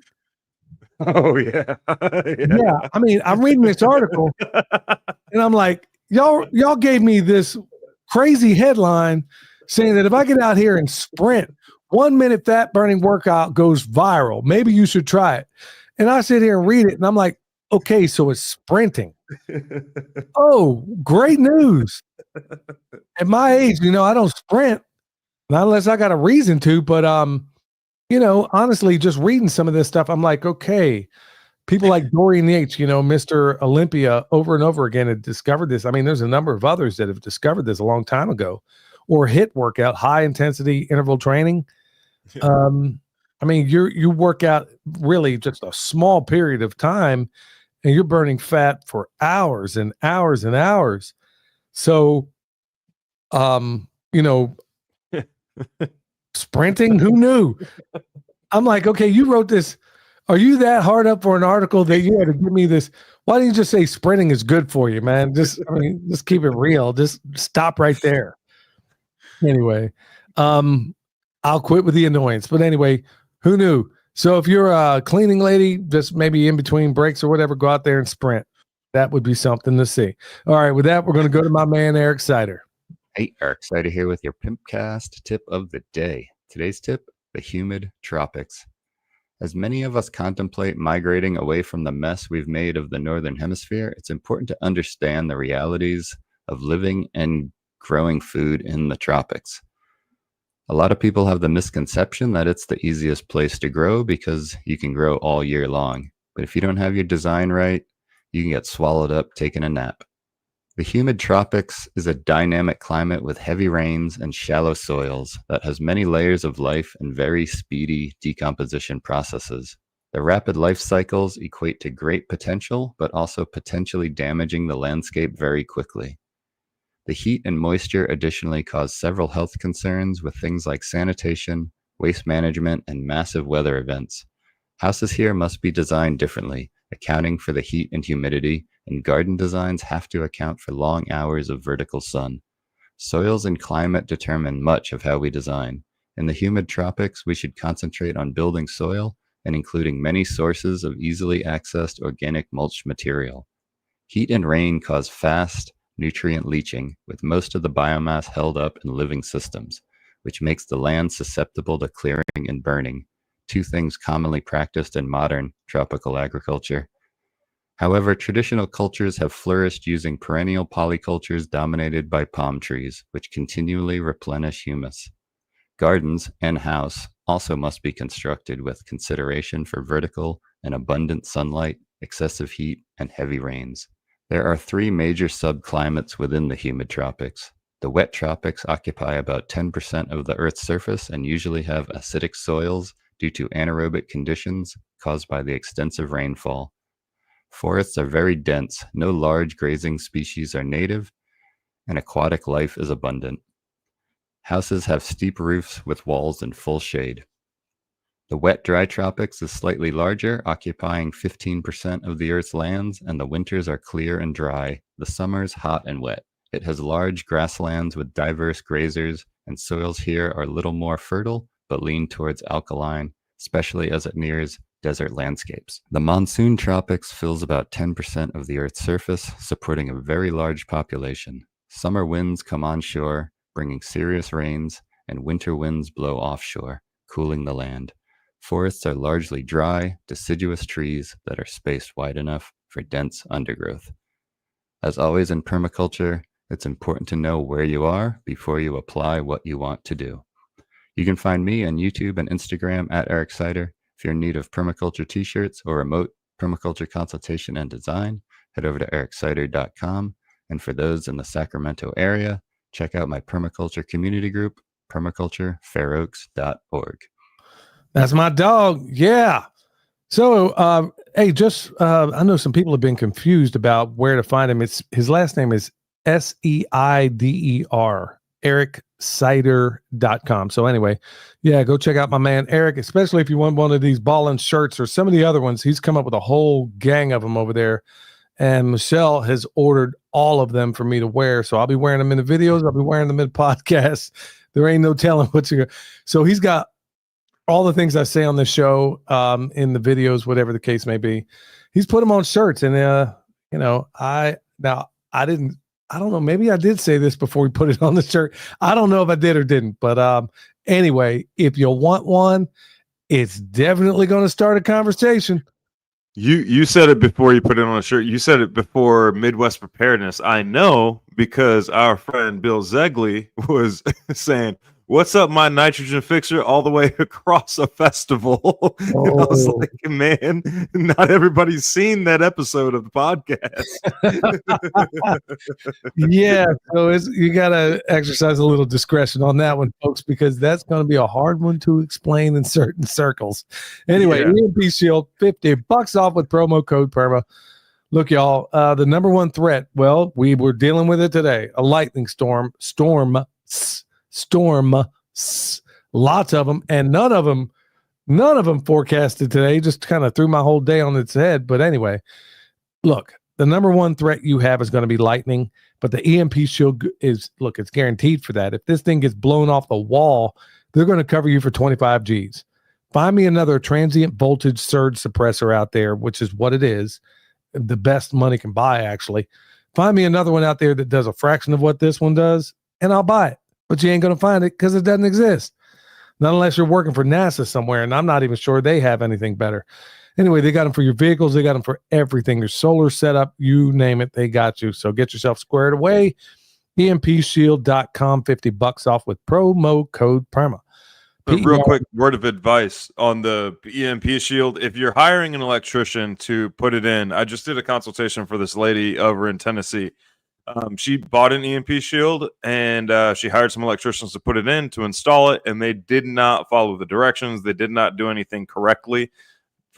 Oh yeah. Yeah. I mean, I'm reading this article and I'm like, y'all gave me this crazy headline saying that if I get out here and sprint, 1 minute fat burning workout goes viral. Maybe you should try it. And I sit here and read it and I'm like, okay, so it's sprinting. Oh, great news. At my age, I don't sprint, not unless I got a reason to, but honestly, just reading some of this stuff, I'm like, okay, people like Dorian Yates, Mr. Olympia over and over again had discovered this. I mean, there's a number of others that have discovered this a long time ago, or HIIT workout, high intensity interval training. I mean, you work out really just a small period of time and you're burning fat for hours and hours and hours. So, sprinting, who knew? I'm like, okay, you wrote this. Are you that hard up for an article that you had to give me this? Why don't you just say sprinting is good for you, man? Just keep it real. Just stop right there. Anyway, I'll quit with the annoyance. But anyway, who knew? So if you're a cleaning lady, just maybe in between breaks or whatever, go out there and sprint. That would be something to see. All right, with that, we're going to go to my man, Eric Sider. Hey, Eric Sider here with your Pimpcast tip of the day. Today's tip, the humid tropics. As many of us contemplate migrating away from the mess we've made of the Northern Hemisphere, it's important to understand the realities of living and growing food in the tropics. A lot of people have the misconception that it's the easiest place to grow because you can grow all year long. But if you don't have your design right, you can get swallowed up taking a nap. The humid tropics is a dynamic climate with heavy rains and shallow soils that has many layers of life and very speedy decomposition processes. The rapid life cycles equate to great potential, but also potentially damaging the landscape very quickly. The heat and moisture additionally cause several health concerns with things like sanitation, waste management, and massive weather events. Houses here must be designed differently, accounting for the heat and humidity, and garden designs have to account for long hours of vertical sun. Soils and climate determine much of how we design. In the humid tropics, we should concentrate on building soil and including many sources of easily accessed organic mulch material. Heat and rain cause fast nutrient leaching, with most of the biomass held up in living systems, which makes the land susceptible to clearing and burning, two things commonly practiced in modern tropical agriculture. However, traditional cultures have flourished using perennial polycultures dominated by palm trees, which continually replenish humus. Gardens and house also must be constructed with consideration for vertical and abundant sunlight, excessive heat, and heavy rains. There are three major subclimates within the humid tropics. The wet tropics occupy about 10% of the Earth's surface and usually have acidic soils due to anaerobic conditions caused by the extensive rainfall. Forests are very dense, no large grazing species are native, and aquatic life is abundant. Houses have steep roofs with walls in full shade. The wet dry tropics is slightly larger, occupying 15% of the Earth's lands, and the winters are clear and dry, the summers hot and wet. It has large grasslands with diverse grazers, and soils here are little more fertile, but lean towards alkaline, especially as it nears desert landscapes. The monsoon tropics fills about 10% of the Earth's surface, supporting a very large population. Summer winds come onshore, bringing serious rains, and winter winds blow offshore, cooling the land. Forests are largely dry, deciduous trees that are spaced wide enough for dense undergrowth. As always in permaculture, it's important to know where you are before you apply what you want to do. You can find me on YouTube and Instagram at Eric Sider. If you're in need of permaculture t-shirts or remote permaculture consultation and design, head over to ericsider.com. And for those in the Sacramento area, check out my permaculture community group, permaculturefairoaks.org. That's my dog. Yeah. So, hey, I know some people have been confused about where to find him. His last name is Seider, ericsider.com. So anyway, yeah, go check out my man, Eric, especially if you want one of these ballin' shirts or some of the other ones. He's come up with a whole gang of them over there. And Michelle has ordered all of them for me to wear. So I'll be wearing them in the videos. I'll be wearing them in podcasts. There ain't no telling what you're. So he's got all the things I say on the show, in the videos, whatever the case may be. He's put them on shirts, and I don't know, maybe I did say this before we put it on the shirt. I don't know if I did or didn't, but anyway, if you want one, it's definitely going to start a conversation. You said it before you put it on a shirt. You said it before Midwest Preparedness. I know because our friend Bill Zegley was saying, "What's up, my nitrogen fixer?" all the way across a festival. And I was like, man, not everybody's seen that episode of the podcast. Yeah, so you got to exercise a little discretion on that one, folks, because that's going to be a hard one to explain in certain circles. Anyway, EMP Shield, $50 off with promo code PERMA. Look, y'all, the number one threat, well, we were dealing with it today, a lightning storm, lots of them, and none of them forecasted today. Just kind of threw my whole day on its head. But anyway, look, the number one threat you have is going to be lightning, but the EMP Shield it's guaranteed for that. If this thing gets blown off the wall, they're going to cover you for 25 G's. Find me another transient voltage surge suppressor out there, which is what it is. The best money can buy, actually. Find me another one out there that does a fraction of what this one does, and I'll buy it. But you ain't going to find it because it doesn't exist. Not unless you're working for NASA somewhere, and I'm not even sure they have anything better. Anyway, they got them for your vehicles. They got them for everything. Your solar setup, you name it, they got you. So get yourself squared away. EMPshield.com, $50 off with promo code PERMA. A real quick word of advice on the EMP Shield. If you're hiring an electrician to put it in, I just did a consultation for this lady over in Tennessee. She bought an EMP Shield, and she hired some electricians to put it in, to install it, and they did not follow the directions. They did not do anything correctly.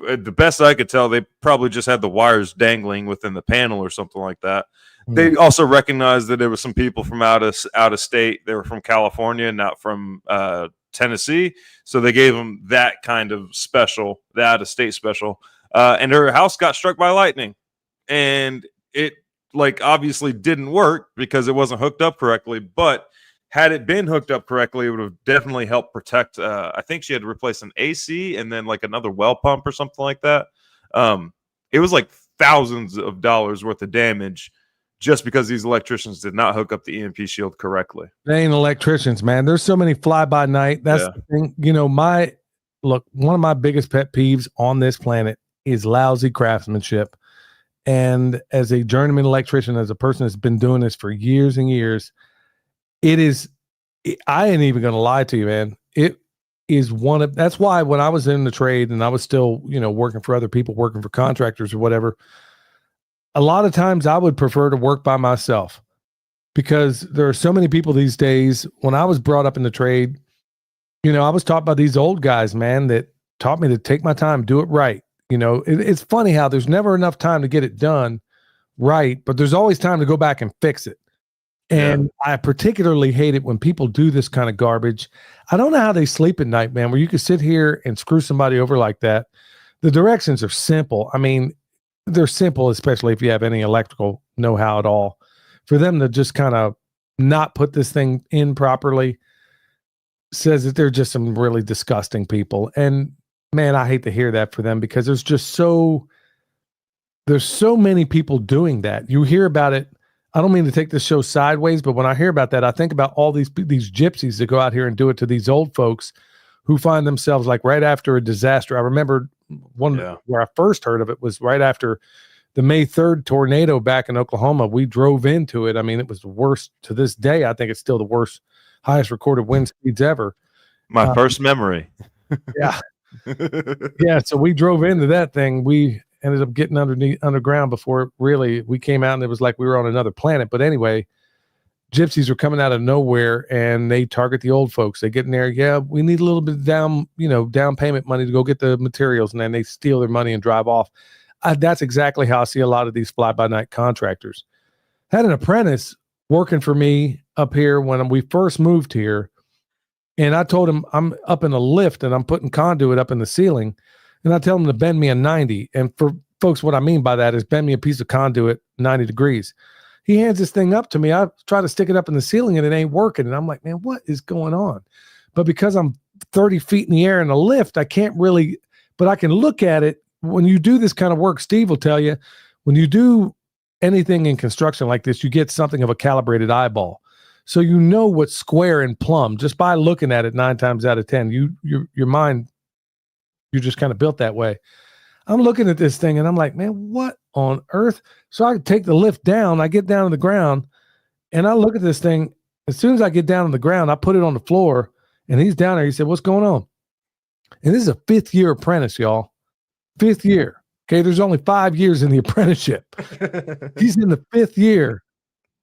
The best I could tell, they probably just had the wires dangling within the panel or something like that. They also recognized that there were some people from out of state. They were from California, not from Tennessee. So they gave them that kind of special, the out-of-state special. And her house got struck by lightning. And it obviously didn't work because it wasn't hooked up correctly. But had it been hooked up correctly, it would have definitely helped protect. I think she had to replace an AC and then another well pump or something like that. It was thousands of dollars worth of damage just because these electricians did not hook up the EMP Shield correctly. They ain't electricians, man. There's so many fly-by-night. That's the thing. One of my biggest pet peeves on this planet is lousy craftsmanship. And as a journeyman electrician, as a person that's been doing this for years and years, I ain't even going to lie to you, man. It is that's why when I was in the trade and I was still, working for other people, working for contractors or whatever, a lot of times I would prefer to work by myself because there are so many people these days. When I was brought up in the trade, I was taught by these old guys, man, that taught me to take my time, do it right. It's funny how there's never enough time to get it done right, but there's always time to go back and fix it. And I particularly hate it when people do this kind of garbage. I don't know how they sleep at night, man, where you can sit here and screw somebody over like that. The directions are simple. I mean, they're simple, especially if you have any electrical know-how at all. For them to just kind of not put this thing in properly says that they're just some really disgusting people. And man, I hate to hear that for them because there's so many people doing that. You hear about it. I don't mean to take this show sideways, but when I hear about that, I think about all these gypsies that go out here and do it to these old folks who find themselves right after a disaster. I remember where I first heard of it was right after the May 3rd tornado back in Oklahoma. We drove into it. I mean, it was the worst to this day. I think it's still the worst, highest recorded wind speeds ever. My first memory. Yeah. Yeah. So we drove into that thing. We ended up getting underground before we came out and it was like we were on another planet. But anyway, gypsies are coming out of nowhere and they target the old folks. They get in there. Yeah, we need a little bit of down payment money to go get the materials. And then they steal their money and drive off. That's exactly how I see a lot of these fly-by-night contractors. Had an apprentice working for me up here when we first moved here. And I told him I'm up in a lift and I'm putting conduit up in the ceiling. And I tell him to bend me a 90. And for folks, what I mean by that is bend me a piece of conduit 90 degrees. He hands this thing up to me. I try to stick it up in the ceiling and it ain't working. And I'm like, man, what is going on? But because I'm 30 feet in the air in a lift, I can't really, but I can look at it. When you do this kind of work, Steve will tell you, when you do anything in construction like this, you get something of a calibrated eyeball. So you know what's square and plumb just by looking at it 9 times out of 10. Your mind, you're just kind of built that way. I'm looking at this thing and I'm like, man, what on earth? So I take the lift down. I get down to the ground and I look at this thing. As soon as I get down on the ground, I put it on the floor and he's down there. He said, what's going on? And this is a 5th year apprentice, y'all. 5th year. Okay. There's only 5 years in the apprenticeship. He's in the 5th year.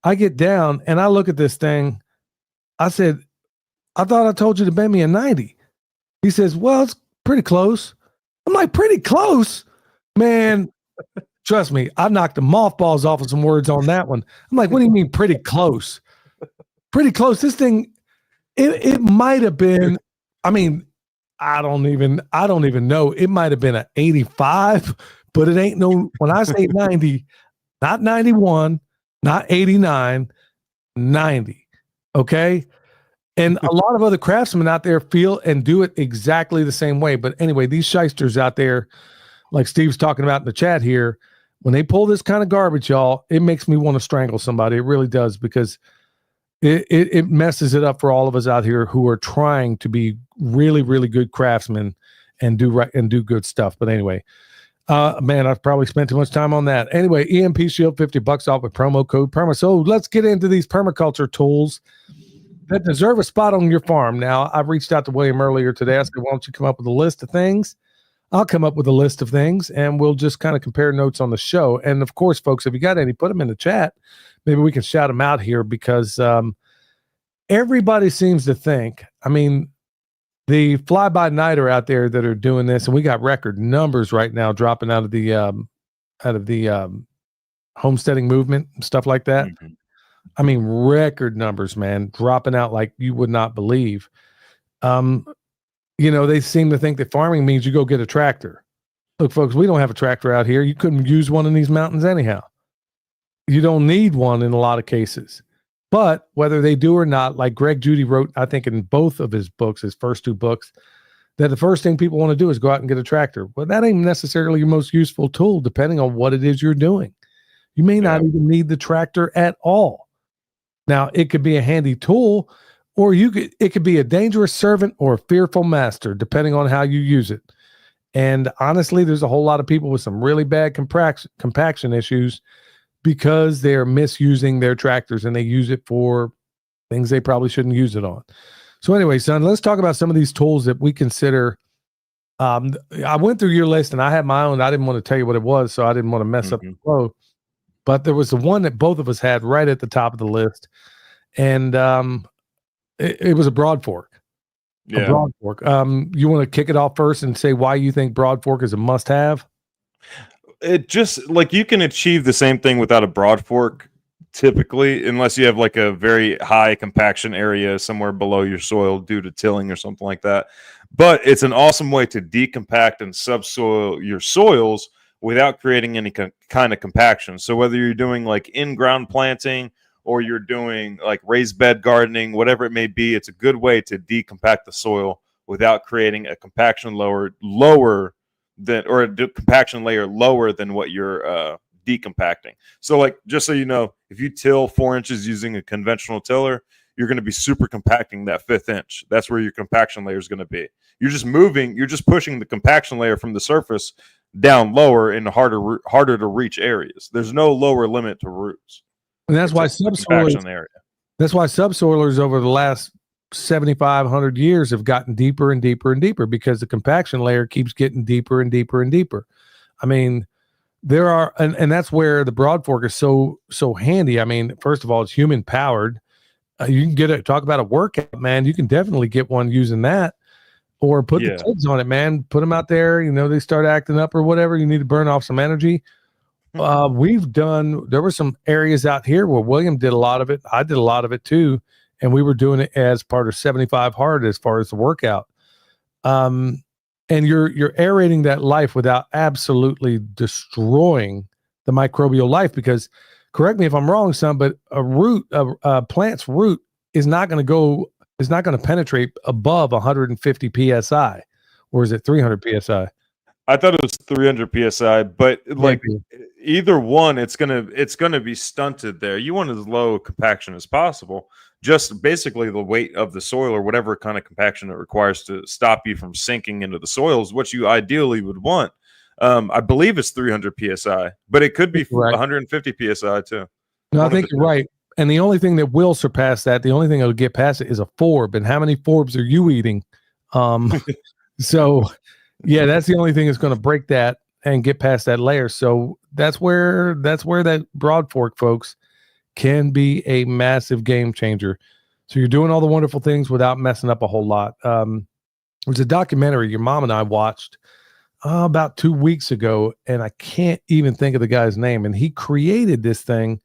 I get down and I look at this thing. I said, I thought I told you to bend me a 90. He says, well, it's pretty close. I'm like, pretty close? Man, trust me, I knocked the mothballs off of some words on that one. I'm like, what do you mean pretty close? Pretty close. This thing, it might have been, I mean, I don't even know. It might have been an 85, but it ain't no, when I say 90, not 91, not 89, 90. Okay. And a lot of other craftsmen out there feel and do it exactly the same way. But anyway, these shysters out there, like Steve's talking about in the chat here, when they pull this kind of garbage, y'all, it makes me want to strangle somebody. It really does, because it messes it up for all of us out here who are trying to be really, really good craftsmen and do right and do good stuff. But anyway, man, I've probably spent too much time on that. Anyway, EMP Shield, $50 off with promo code PERMA. So let's get into these permaculture tools that deserve a spot on your farm. Now, I've reached out to William earlier today. I said, why don't you come up with a list of things? I'll come up with a list of things and we'll just kind of compare notes on the show. And of course, folks, if you got any, put them in the chat. Maybe we can shout them out here, because everybody seems to think, I mean, the fly-by-nighter out there that are doing this, and we got record numbers right now dropping out of the homesteading movement and stuff like that. Mm-hmm. I mean, record numbers, man, dropping out like you would not believe. You know, they seem to think that farming means you go get a tractor. Look, folks, we don't have a tractor out here. You couldn't use one in these mountains anyhow. You don't need one in a lot of cases. But whether they do or not, like Greg Judy wrote, I think in both of his books, his first 2 books, that the first thing people want to do is go out and get a tractor. Well, that ain't necessarily your most useful tool, depending on what it is you're doing. You may not even need the tractor at all. Now, it could be a handy tool, or it could be a dangerous servant or a fearful master, depending on how you use it. And honestly, there's a whole lot of people with some really bad compaction issues because they're misusing their tractors and they use it for things they probably shouldn't use it on. So anyway, son, let's talk about some of these tools that we consider. I went through your list and I had my own. I didn't want to tell you what it was, so I didn't want to mess up the flow. But there was the one that both of us had right at the top of the list. And it was a broad fork. Yeah. A broad fork. You want to kick it off first and say why you think broad fork is a must-have? It just, like, you can achieve the same thing without a broad fork typically, unless you have like a very high compaction area somewhere below your soil due to tilling or something like that. But it's an awesome way to decompact and subsoil your soils without creating any kind of compaction. So whether you're doing like in-ground planting or you're doing like raised bed gardening, whatever it may be, it's a good way to decompact the soil without creating a compaction lower than, or a compaction layer lower than what you're decompacting. So like, just so you know, if you till 4 inches using a conventional tiller, you're going to be super compacting that 5th inch. That's where your compaction layer is going to be. You're just pushing the compaction layer from the surface down lower in harder to reach areas. There's no lower limit to roots. And that's why subsoilers, subsoilers over the last 7,500 years have gotten deeper and deeper and deeper, because the compaction layer keeps getting deeper and deeper and deeper. I mean, there are, and that's where the broad fork is so handy. I mean, first of all, it's human powered. You can talk about a workout, man. You can definitely get one using that, or put the kids on it, man. Put them out there. You know, they start acting up or whatever. You need to burn off some energy. There were some areas out here where William did a lot of it. I did a lot of it too. And we were doing it as part of 75 hard as far as the workout. And you're aerating that life without absolutely destroying the microbial life, because correct me if I'm wrong, son, but a plant's root is not going to penetrate above 150 psi, or is it 300 psi? I thought it was 300 psi, but like Maybe. either one, it's gonna be stunted there. You want as low compaction as possible. Just basically the weight of the soil or whatever kind of compaction it requires to stop you from sinking into the soil is what you ideally would want. I believe it's 300 psi, but it could be Right. 150 psi too. No, I One of think the you're two. right. And the only thing that will surpass that, the only thing that'll get past it is a forb. And how many forbs are you eating? So yeah, that's the only thing that's going to break that and get past that layer. So that's where that broad fork, folks, can be a massive game changer. So you're doing all the wonderful things without messing up a whole lot. There's a documentary your mom and I watched about 2 weeks ago, and I can't even think of the guy's name. And he created this thing.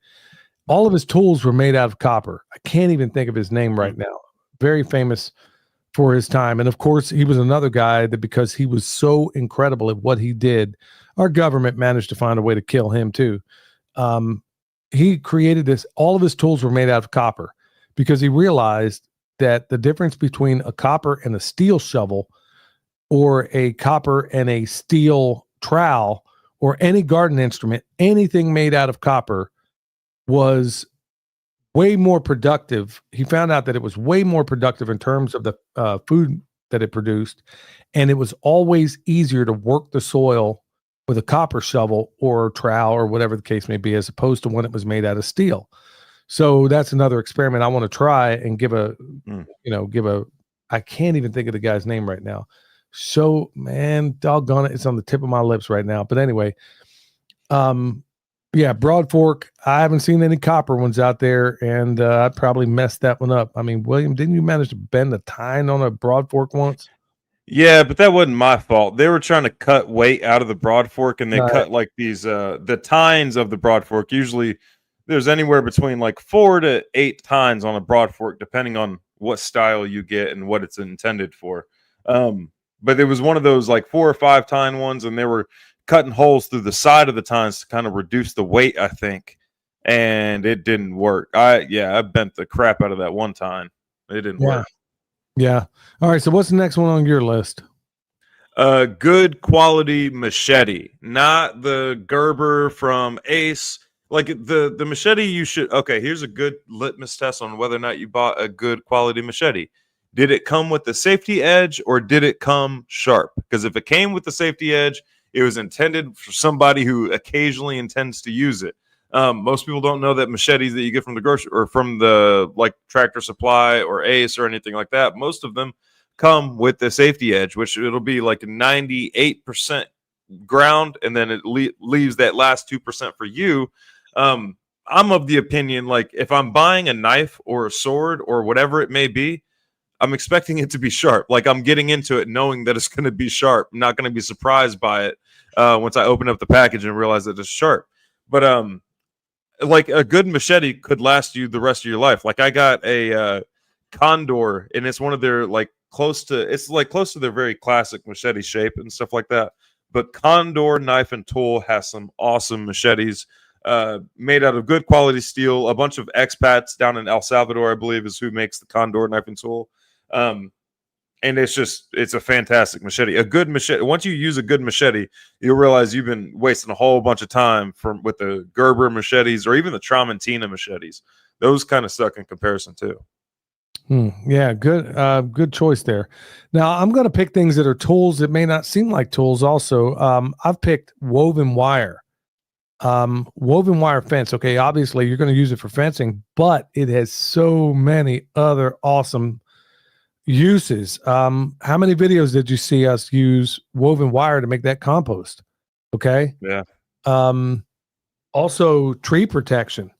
All of his tools were made out of copper. I can't even think of his name right now. Very famous for his time. And of course, he was another guy that, because he was so incredible at what he did, our government managed to find a way to kill him too. He created this. All of his tools were made out of copper because he realized that the difference between a copper and a steel shovel, or a copper and a steel trowel, or any garden instrument, anything made out of copper, was way more productive. He found out that it was way more productive in terms of the food that it produced. And it was always easier to work the soil with a copper shovel or trowel or whatever the case may be, as opposed to when it was made out of steel. So that's another experiment I want to try and give a, I can't even think of the guy's name right now. So, man, doggone it, it's on the tip of my lips right now. But anyway, yeah, broad fork. I haven't seen any copper ones out there, and I probably messed that one up. I mean, William, didn't you manage to bend the tine on a broad fork once? Yeah, but that wasn't my fault. They were trying to cut weight out of the broad fork, and they Right. cut like these the tines of the broad fork. Usually there's anywhere between like 4 to 8 tines on a broad fork, depending on what style you get and what it's intended for. But it was one of those like 4 or 5 tine ones, and they were cutting holes through the side of the tines to kind of reduce the weight, I think. And it didn't work. I bent the crap out of that one tine. It didn't work. Yeah. All right. So what's the next one on your list? Good quality machete, not the Gerber from Ace. Like the machete you should. Okay, here's a good litmus test on whether or not you bought a good quality machete. Did it come with the safety edge, or did it come sharp? Because if it came with the safety edge, it was intended for somebody who occasionally intends to use it. Most people don't know that machetes that you get from the grocery or from the like Tractor Supply or Ace or anything like that, most of them come with the safety edge, which it'll be like 98% ground, and then it leaves that last 2% for you. I'm of the opinion, like, if I'm buying a knife or a sword or whatever it may be, I'm expecting it to be sharp. Like, I'm getting into it knowing that it's going to be sharp. I'm not going to be surprised by it once I open up the package and realize that it's sharp. But like, a good machete could last you the rest of your life. Like, I got a Condor, and it's one of their like close to their very classic machete shape and stuff like that. But Condor Knife and Tool has some awesome machetes made out of good quality steel. A bunch of expats down in El Salvador, I believe, is who makes the Condor Knife and Tool. And it's a fantastic machete. A good machete. Once you use a good machete, you'll realize you've been wasting a whole bunch of time with the Gerber machetes or even the Tramontina machetes. Those kind of suck in comparison too. Yeah, good choice there. Now I'm going to pick things that are tools that may not seem like tools. Also, I've picked woven wire. Woven wire fence. Okay, obviously you're going to use it for fencing, but it has so many other awesome uses. How many videos did you see us use woven wire to make that compost? Okay. Yeah. Also tree protection.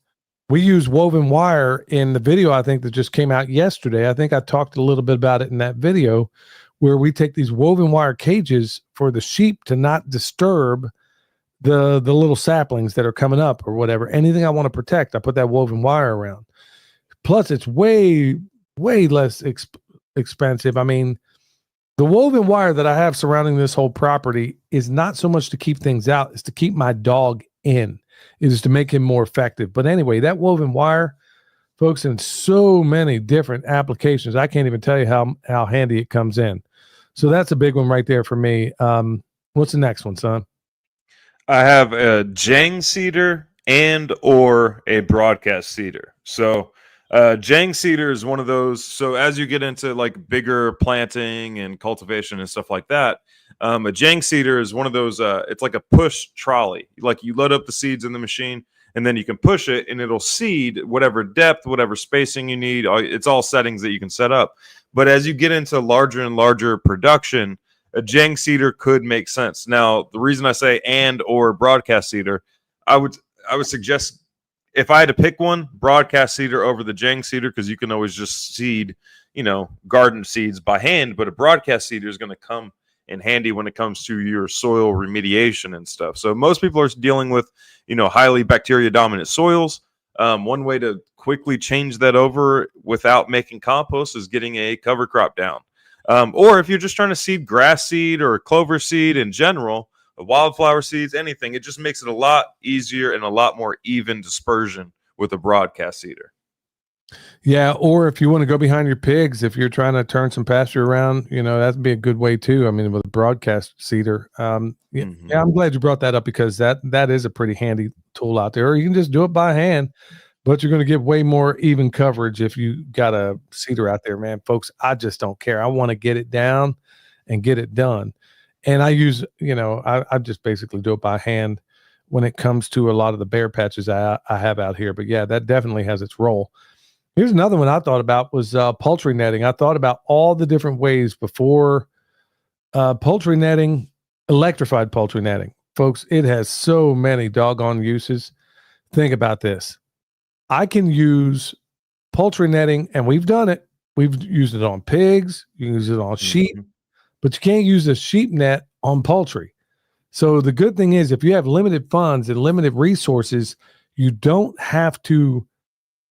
We use woven wire in the video, I think, that just came out yesterday. I think I talked a little bit about it in that video, where we take these woven wire cages for the sheep to not disturb the little saplings that are coming up or whatever. Anything I want to protect, I put that woven wire around. Plus, it's way less expensive. I mean, the woven wire that I have surrounding this whole property is not so much to keep things out, it's to keep my dog in. is to make him more effective. But anyway, that woven wire, folks, in so many different applications, I can't even tell you how handy it comes in. So that's a big one right there for me. What's the next one, son? I have a Jang cedar and or a broadcast cedar. So Jang cedar is one of those. So as you get into like bigger planting and cultivation and stuff like that, a Jang cedar is one of those. It's like a push trolley. Like you load up the seeds in the machine, and then you can push it, and it'll seed whatever depth, whatever spacing you need. It's all settings that you can set up. But as you get into larger and larger production, a Jang cedar could make sense. Now, the reason I say and or broadcast cedar, I would suggest, if I had to pick one, broadcast cedar over the Jang cedar, because you can always just seed, garden seeds by hand. But a broadcast cedar is going to come in handy when it comes to your soil remediation and stuff. So most people are dealing with, highly bacteria dominant soils. One way to quickly change that over without making compost is getting a cover crop down. Or if you're just trying to seed grass seed or clover seed in general, wildflower seeds, anything, it just makes it a lot easier and a lot more even dispersion with a broadcast seeder. Yeah, or if you want to go behind your pigs, if you're trying to turn some pasture around, that'd be a good way too. I mean, with a broadcast seeder. Yeah, I'm glad you brought that up, because that is a pretty handy tool out there. Or you can just do it by hand, but you're going to get way more even coverage if you got a seeder out there, man. Folks, I just don't care. I want to get it down and get it done. And I use, I just basically do it by hand when it comes to a lot of the bare patches I have out here. But yeah, that definitely has its role. Here's another one I thought about was poultry netting. I thought about all the different ways before poultry netting, electrified poultry netting. Folks, it has so many doggone uses. Think about this. I can use poultry netting, and we've done it. We've used it on pigs. You can use it on sheep, but you can't use a sheep net on poultry. So the good thing is, if you have limited funds and limited resources, you don't have to.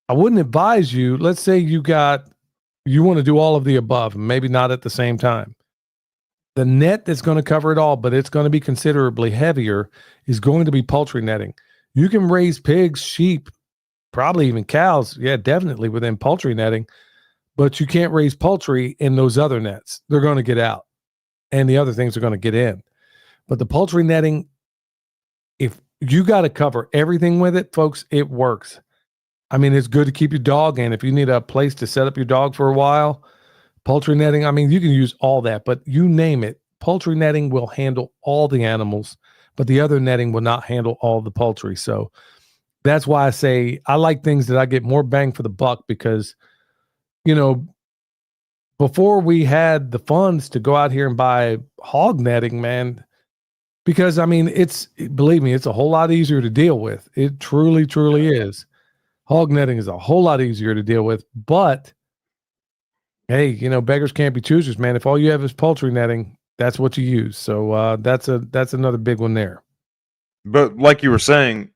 I wouldn't advise you. Let's say you want to do all of the above, maybe not at the same time. The net that's going to cover it all, but it's going to be considerably heavier, is going to be poultry netting. You can raise pigs, sheep, probably even cows. Yeah, definitely within poultry netting, but you can't raise poultry in those other nets. They're going to get out, and the other things are going to get in. But the poultry netting, if you got to cover everything with it, folks, it works. I mean, it's good to keep your dog in. If you need a place to set up your dog for a while, poultry netting, I mean, you can use all that, but you name it. Poultry netting will handle all the animals, but the other netting will not handle all the poultry. So that's why I say I like things that I get more bang for the buck, because, before we had the funds to go out here and buy hog netting, man, because I mean, believe me, it's a whole lot easier to deal with. It truly, truly is. Hog netting is a whole lot easier to deal with, but hey, beggars can't be choosers, man. If all you have is poultry netting, that's what you use. So that's another big one there. But like you were saying,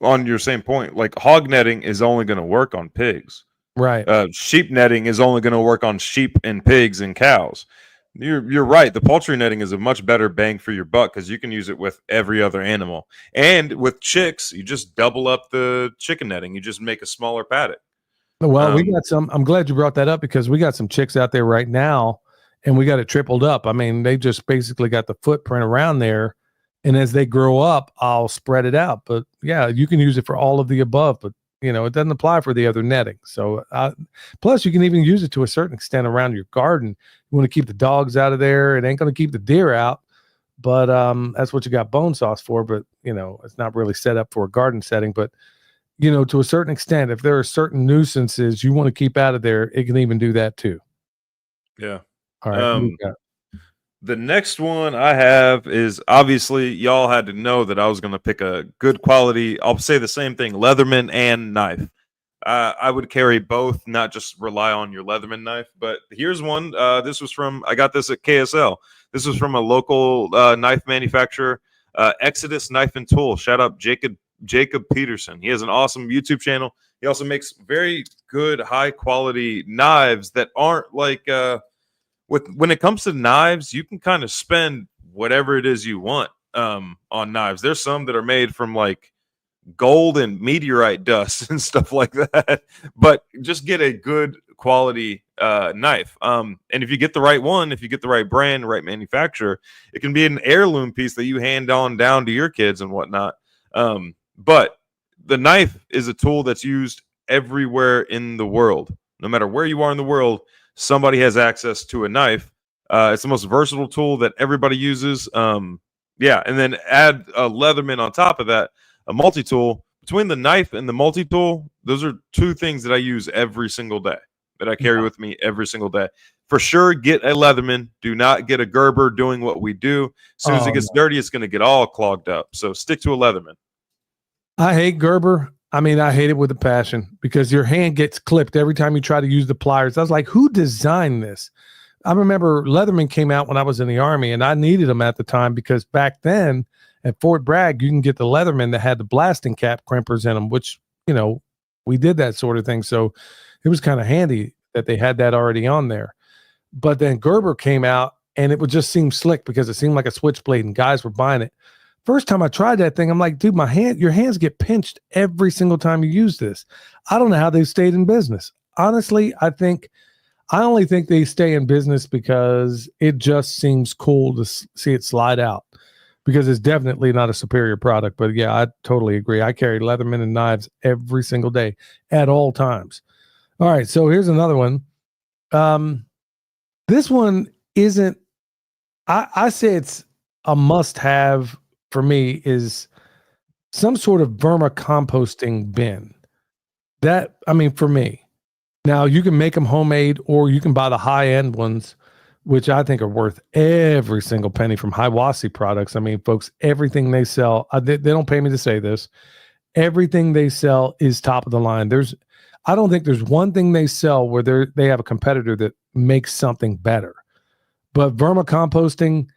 on your same point, like hog netting is only going to work on pigs. Right. Sheep netting is only going to work on sheep and pigs and cows. You're right. The poultry netting is a much better bang for your buck, because you can use it with every other animal. And with chicks, you just double up the chicken netting. You just make a smaller paddock. Well, we got some. I'm glad you brought that up, because we got some chicks out there right now, and we got it tripled up. I mean, they just basically got the footprint around there, and as they grow up, I'll spread it out. But yeah, you can use it for all of the above, but it doesn't apply for the other netting. So plus you can even use it to a certain extent around your garden. You want to keep the dogs out of there. It ain't going to keep the deer out, but that's what you got bone sauce for. But it's not really set up for a garden setting. But to a certain extent, if there are certain nuisances you want to keep out of there, it can even do that too. Yeah. All right. The next one I have is, obviously y'all had to know that I was going to pick a good quality. I'll say the same thing, Leatherman and knife. I would carry both, not just rely on your Leatherman knife. But here's one. I got this at KSL. This was from a local knife manufacturer, Exodus Knife and Tool. Shout out Jacob Peterson. He has an awesome YouTube channel. He also makes very good, high quality knives that aren't like when it comes to knives, you can kind of spend whatever it is you want on knives. There's some that are made from like gold and meteorite dust and stuff like that. But just get a good quality knife. And if you get the right one, if you get the right brand, right manufacturer, it can be an heirloom piece that you hand on down to your kids and whatnot. But the knife is a tool that's used everywhere in the world. No matter where you are in the world, somebody has access to a knife. It's the most versatile tool that everybody uses. Yeah, and then add a Leatherman on top of that, a multi-tool. Between the knife and the multi-tool, those are two things that I use every single day, that I carry with me every single day. For sure, get a Leatherman. Do not get a Gerber doing what we do. As soon as it gets dirty, it's going to get all clogged up. So stick to a Leatherman. I hate Gerber. I mean, I hate it with a passion because your hand gets clipped every time you try to use the pliers. I was like, who designed this? I remember Leatherman came out when I was in the Army, and I needed them at the time because back then at Fort Bragg, you can get the Leatherman that had the blasting cap crimpers in them, which, you know, we did that sort of thing. So it was kind of handy that they had that already on there. But then Gerber came out, and it would just seem slick because it seemed like a switchblade, and guys were buying it. First time I tried that thing, I'm like, dude, your hands get pinched every single time you use this. I don't know how they've stayed in business. Honestly, I only think they stay in business because it just seems cool to see it slide out, because it's definitely not a superior product. But yeah, I totally agree. I carry Leatherman and knives every single day at all times. All right, so here's another one. This one isn't, I say it's a must-have for me, is some sort of vermicomposting bin. That, I mean, for me. Now, you can make them homemade, or you can buy the high-end ones, which I think are worth every single penny from Hiwassee products. I mean, folks, everything they sell, they don't pay me to say this, everything they sell is top of the line. I don't think there's one thing they sell where they have a competitor that makes something better. But vermicomposting,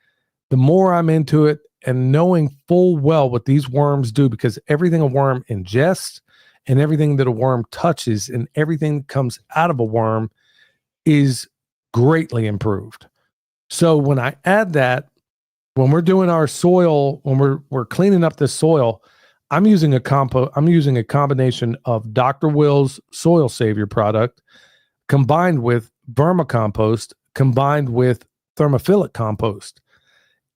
the more I'm into it, and knowing full well what these worms do, because everything a worm ingests and everything that a worm touches and everything that comes out of a worm is greatly improved. So when I add that, when we're doing our soil, when we're cleaning up the soil, I'm using a combination of Dr. Will's Soil Savior product combined with vermicompost, combined with thermophilic compost.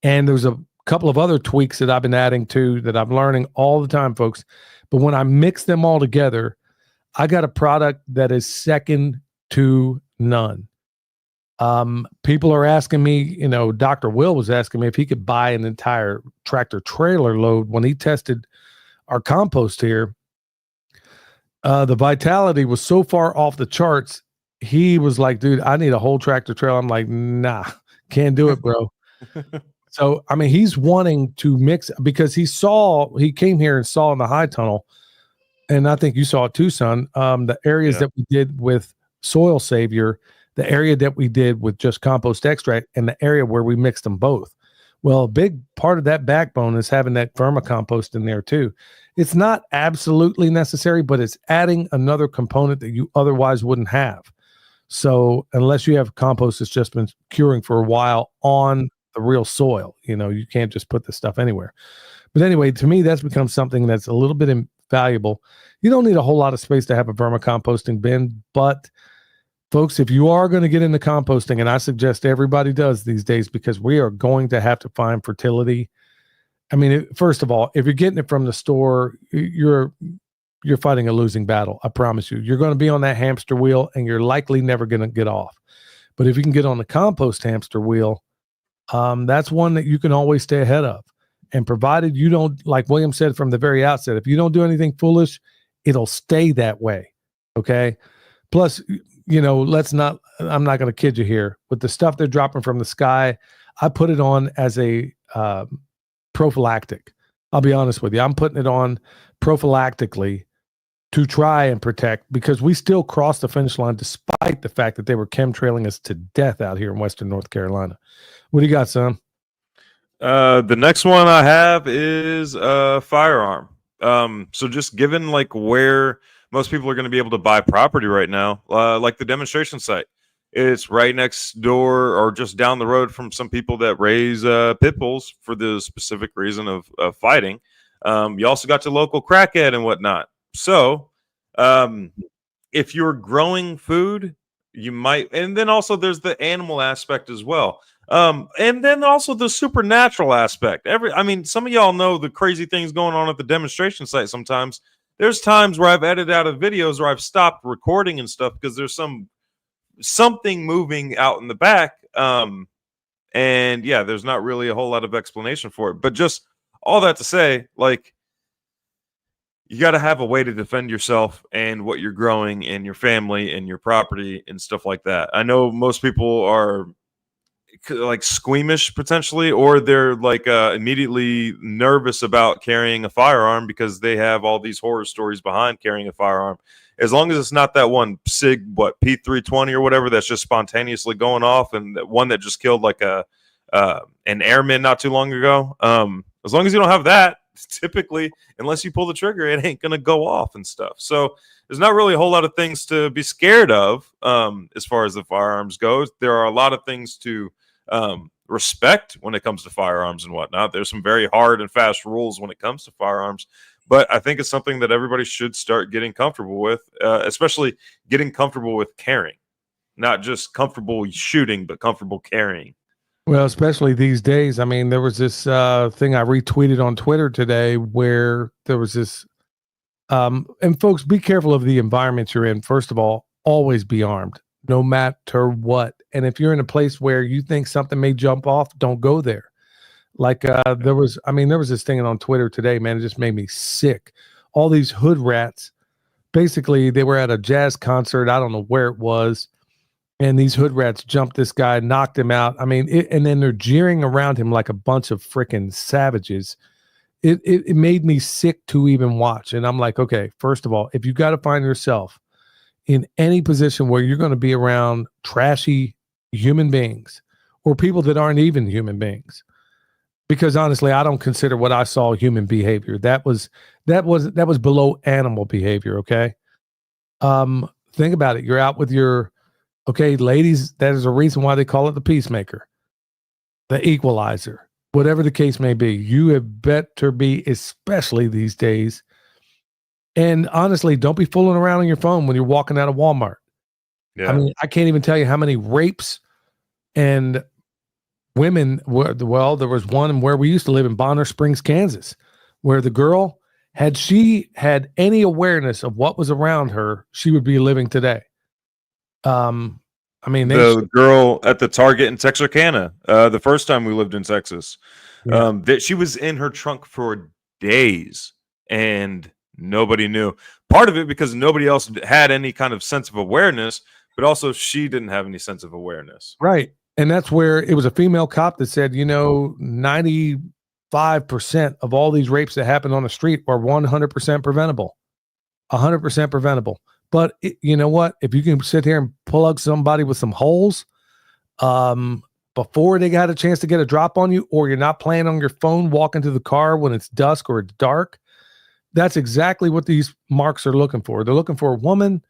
And there's a couple of other tweaks that I've been adding to that I'm learning all the time, folks. But when I mix them all together, I got a product that is second to none. People are asking me, Dr. Will was asking me if he could buy an entire tractor trailer load when he tested our compost here. The vitality was so far off the charts. He was like, dude, I need a whole tractor trailer. I'm like, nah, can't do it, bro. So, I mean, he's wanting to mix because he came here and saw in the high tunnel, and I think you saw it too, son. The areas that we did with Soil Savior, the area that we did with just compost extract, and the area where we mixed them both. Well, a big part of that backbone is having that vermicompost in there too. It's not absolutely necessary, but it's adding another component that you otherwise wouldn't have. So unless you have compost that's just been curing for a while on the real soil, you can't just put this stuff anywhere. But anyway, to me, that's become something that's a little bit invaluable. You don't need a whole lot of space to have a vermicomposting bin, but folks, if you are going to get into composting, and I suggest everybody does these days, because we are going to have to find fertility. I mean, first of all, if you're getting it from the store, you're fighting a losing battle. I promise you. You're going to be on that hamster wheel, and you're likely never going to get off. But if you can get on the compost hamster wheel, that's one that you can always stay ahead of. And provided you don't, like William said from the very outset, if you don't do anything foolish, it'll stay that way. Okay. Plus, I'm not going to kid you here with the stuff they're dropping from the sky. I put it on as a prophylactic. I'll be honest with you. I'm putting it on prophylactically to try and protect, because we still crossed the finish line despite the fact that they were chemtrailing us to death out here in Western North Carolina. What do you got, son? The next one I have is a firearm. So just given like where most people are going to be able to buy property right now, like the demonstration site, it's right next door or just down the road from some people that raise pit bulls for the specific reason of fighting. You also got your local crackhead and whatnot. So if you're growing food, you might, and then also there's the animal aspect as well. And then also the supernatural aspect. I mean, some of y'all know the crazy things going on at the demonstration site sometimes. There's times where I've edited out of videos or I've stopped recording and stuff because there's something moving out in the back. And yeah, there's not really a whole lot of explanation for it. But just all that to say, like, you got to have a way to defend yourself and what you're growing and your family and your property and stuff like that. I know most people are like squeamish potentially, or they're like immediately nervous about carrying a firearm because they have all these horror stories behind carrying a firearm. As long as it's not that one P320 or whatever that's just spontaneously going off, and that one that just killed like an airman not too long ago. As long as you don't have that, typically, unless you pull the trigger, it ain't gonna go off and stuff. So there's not really a whole lot of things to be scared of as far as the firearms goes. There are a lot of things to respect when it comes to firearms and whatnot. There's some very hard and fast rules when it comes to firearms, but I think it's something that everybody should start getting comfortable with, especially getting comfortable with carrying, not just comfortable shooting, but comfortable carrying. Well, especially these days. I mean, there was this thing I retweeted on Twitter today where there was this, and folks, be careful of the environment you're in. First of all, always be armed, no matter what. And if you're in a place where you think something may jump off, don't go there. Like there was this thing on Twitter today, man, it just made me sick. All these hood rats, basically, they were at a jazz concert. I don't know where it was. And these hood rats jumped this guy, knocked him out. I mean, and then they're jeering around him like a bunch of freaking savages. It made me sick to even watch. And I'm like, okay, first of all, if you got to find yourself in any position where you're going to be around trashy human beings or people that aren't even human beings, because honestly, I don't consider what I saw human behavior. That was below animal behavior. Okay. Think about it. You're out with okay, ladies, that is a reason why they call it the peacemaker, the equalizer, whatever the case may be. You have better be, especially these days. And honestly, don't be fooling around on your phone when you're walking out of Walmart. Yeah. I mean, I can't even tell you how many rapes and women well, there was one where we used to live in Bonner Springs, Kansas, where the girl, had she had any awareness of what was around her, she would be living today. I mean, the girl at the Target in Texarkana, the first time we lived in Texas, that she was in her trunk for days and nobody knew. Part of it because nobody else had any kind of sense of awareness, but also she didn't have any sense of awareness. Right. And that's where it was a female cop that said, 95% of all these rapes that happen on the street are 100% preventable. 100% preventable. But you know what? If you can sit here and plug somebody with some holes before they got a chance to get a drop on you, or you're not playing on your phone, walking to the car when it's dusk or it's dark, that's exactly what these marks are looking for. They're looking for a woman,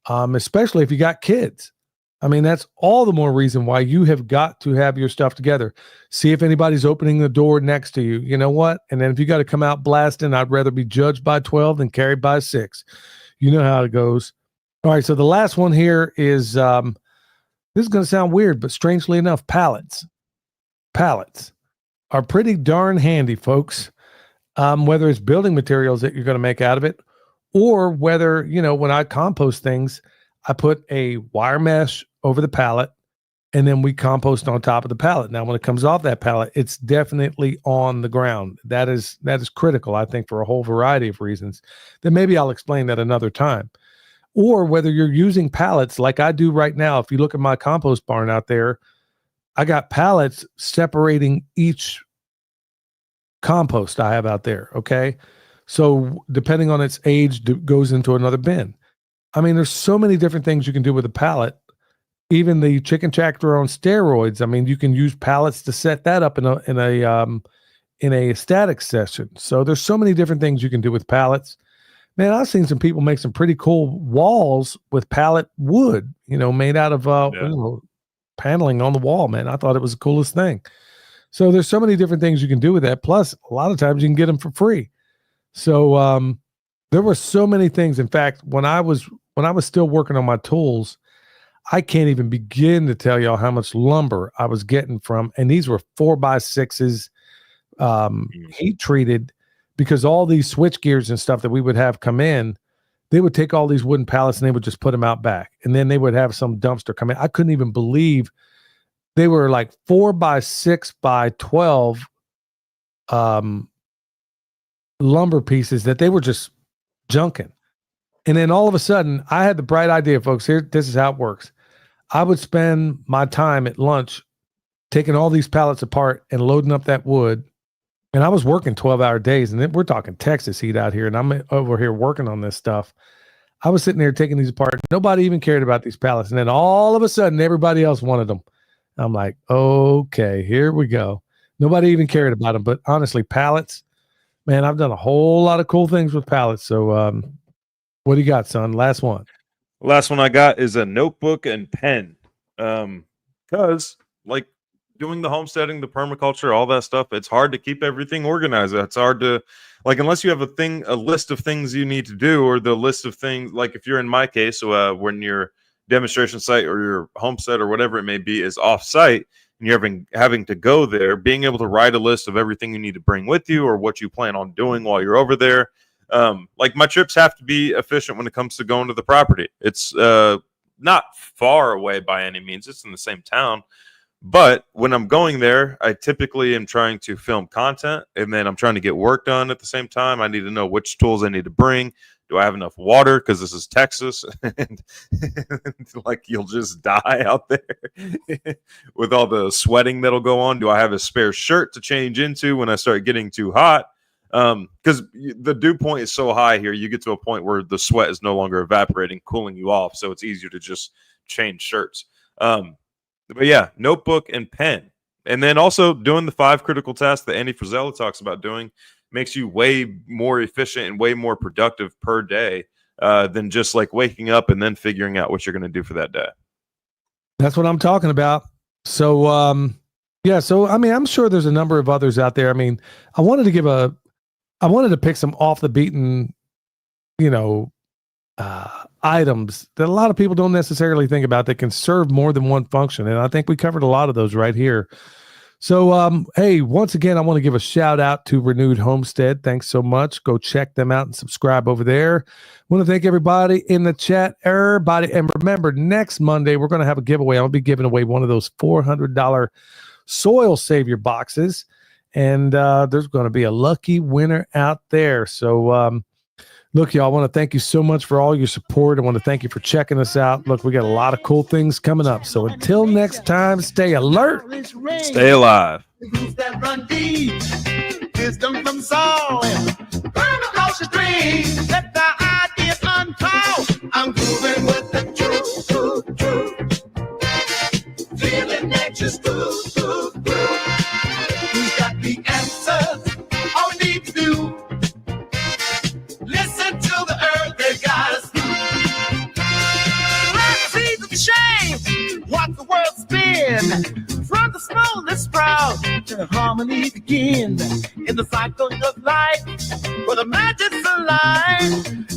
especially if you got kids. I mean, that's all the more reason why you have got to have your stuff together. See if anybody's opening the door next to you. You know what? And then if you got to come out blasting, I'd rather be judged by 12 than carried by 6. You know how it goes. All right, so the last one here is, this is going to sound weird, but strangely enough, pallets. Pallets are pretty darn handy, folks, whether it's building materials that you're going to make out of it, or whether, when I compost things, I put a wire mesh over the pallet, and then we compost on top of the pallet. Now, when it comes off that pallet, it's definitely on the ground. That is critical, I think, for a whole variety of reasons. Then maybe I'll explain that another time. Or whether you're using pallets like I do right now. If you look at my compost barn out there, I got pallets separating each compost I have out there. Okay. So depending on its age, goes into another bin. I mean, there's so many different things you can do with a pallet. Even the chicken tractor on steroids. I mean, you can use pallets to set that up in a static session. So there's so many different things you can do with pallets. Man, I've seen some people make some pretty cool walls with pallet wood, made out of paneling on the wall, man. I thought it was the coolest thing. So there's so many different things you can do with that. Plus, a lot of times you can get them for free. So there were so many things. In fact, when I was still working on my tools, I can't even begin to tell y'all how much lumber I was getting from, and these were 4x6s, heat treated, because all these switch gears and stuff that we would have come in, they would take all these wooden pallets and they would just put them out back. And then they would have some dumpster come in. I couldn't even believe they were like 4x6x12 lumber pieces that they were just junking. And then all of a sudden I had the bright idea, folks, this is how it works. I would spend my time at lunch taking all these pallets apart and loading up that wood. And I was working 12-hour days, and then we're talking Texas heat out here, and I'm over here working on this stuff. I was sitting there taking these apart. Nobody even cared about these pallets. And then all of a sudden, everybody else wanted them. I'm like, okay, here we go. Nobody even cared about them. But honestly, pallets, man, I've done a whole lot of cool things with pallets. So what do you got, son? Last one. Last one I got is a notebook and pen. Because like doing the homesteading, the permaculture, all that stuff, it's hard to keep everything organized. It's hard to, like, unless you have a list of things you need to do, or the list of things, like if you're in my case, when your demonstration site or your homestead or whatever it may be is off site and you're having to go there, being able to write a list of everything you need to bring with you or what you plan on doing while you're over there. Like my trips have to be efficient when it comes to going to the property. It's not far away by any means. It's in the same town. But when I'm going there, I typically am trying to film content, and then I'm trying to get work done at the same time. I need to know which tools I need to bring. Do I have enough water? Because this is Texas, and like you'll just die out there with all the sweating that'll go on. Do I have a spare shirt to change into when I start getting too hot? Because the dew point is so high here, you get to a point where the sweat is no longer evaporating, cooling you off. So it's easier to just change shirts. But yeah, notebook and pen. And then also doing the 5 critical tasks that Andy Frisella talks about doing makes you way more efficient and way more productive per day than just like waking up and then figuring out what you're going to do for that day. That's what I'm talking about. So, yeah, so, I mean, I'm sure there's a number of others out there. I mean, I wanted to pick some off the beaten, items that a lot of people don't necessarily think about that can serve more than one function. And I think we covered a lot of those right here. So, hey, once again, I want to give a shout out to Renewed Homestead. Thanks so much. Go check them out and subscribe over there. I want to thank everybody in the chat, everybody. And remember, next Monday, we're going to have a giveaway. I'll be giving away one of those $400 Soil Savior boxes. And there's going to be a lucky winner out there. So, look, y'all, I want to thank you so much for all your support. I want to thank you for checking us out. Look, we got a lot of cool things coming up. So until next time, stay alert. Stay alive. That run deep, wisdom from soil, permaculture dream. Let the ideas unfold. I'm grooving with the truth. Feeling nature's groove. Who's got the answers? All we need to do. Listen to the earth, they got us through. Let's see the change, watch the world spin. From the smallest sprout to the harmony begin. In the cycle of life, where the magic's alive.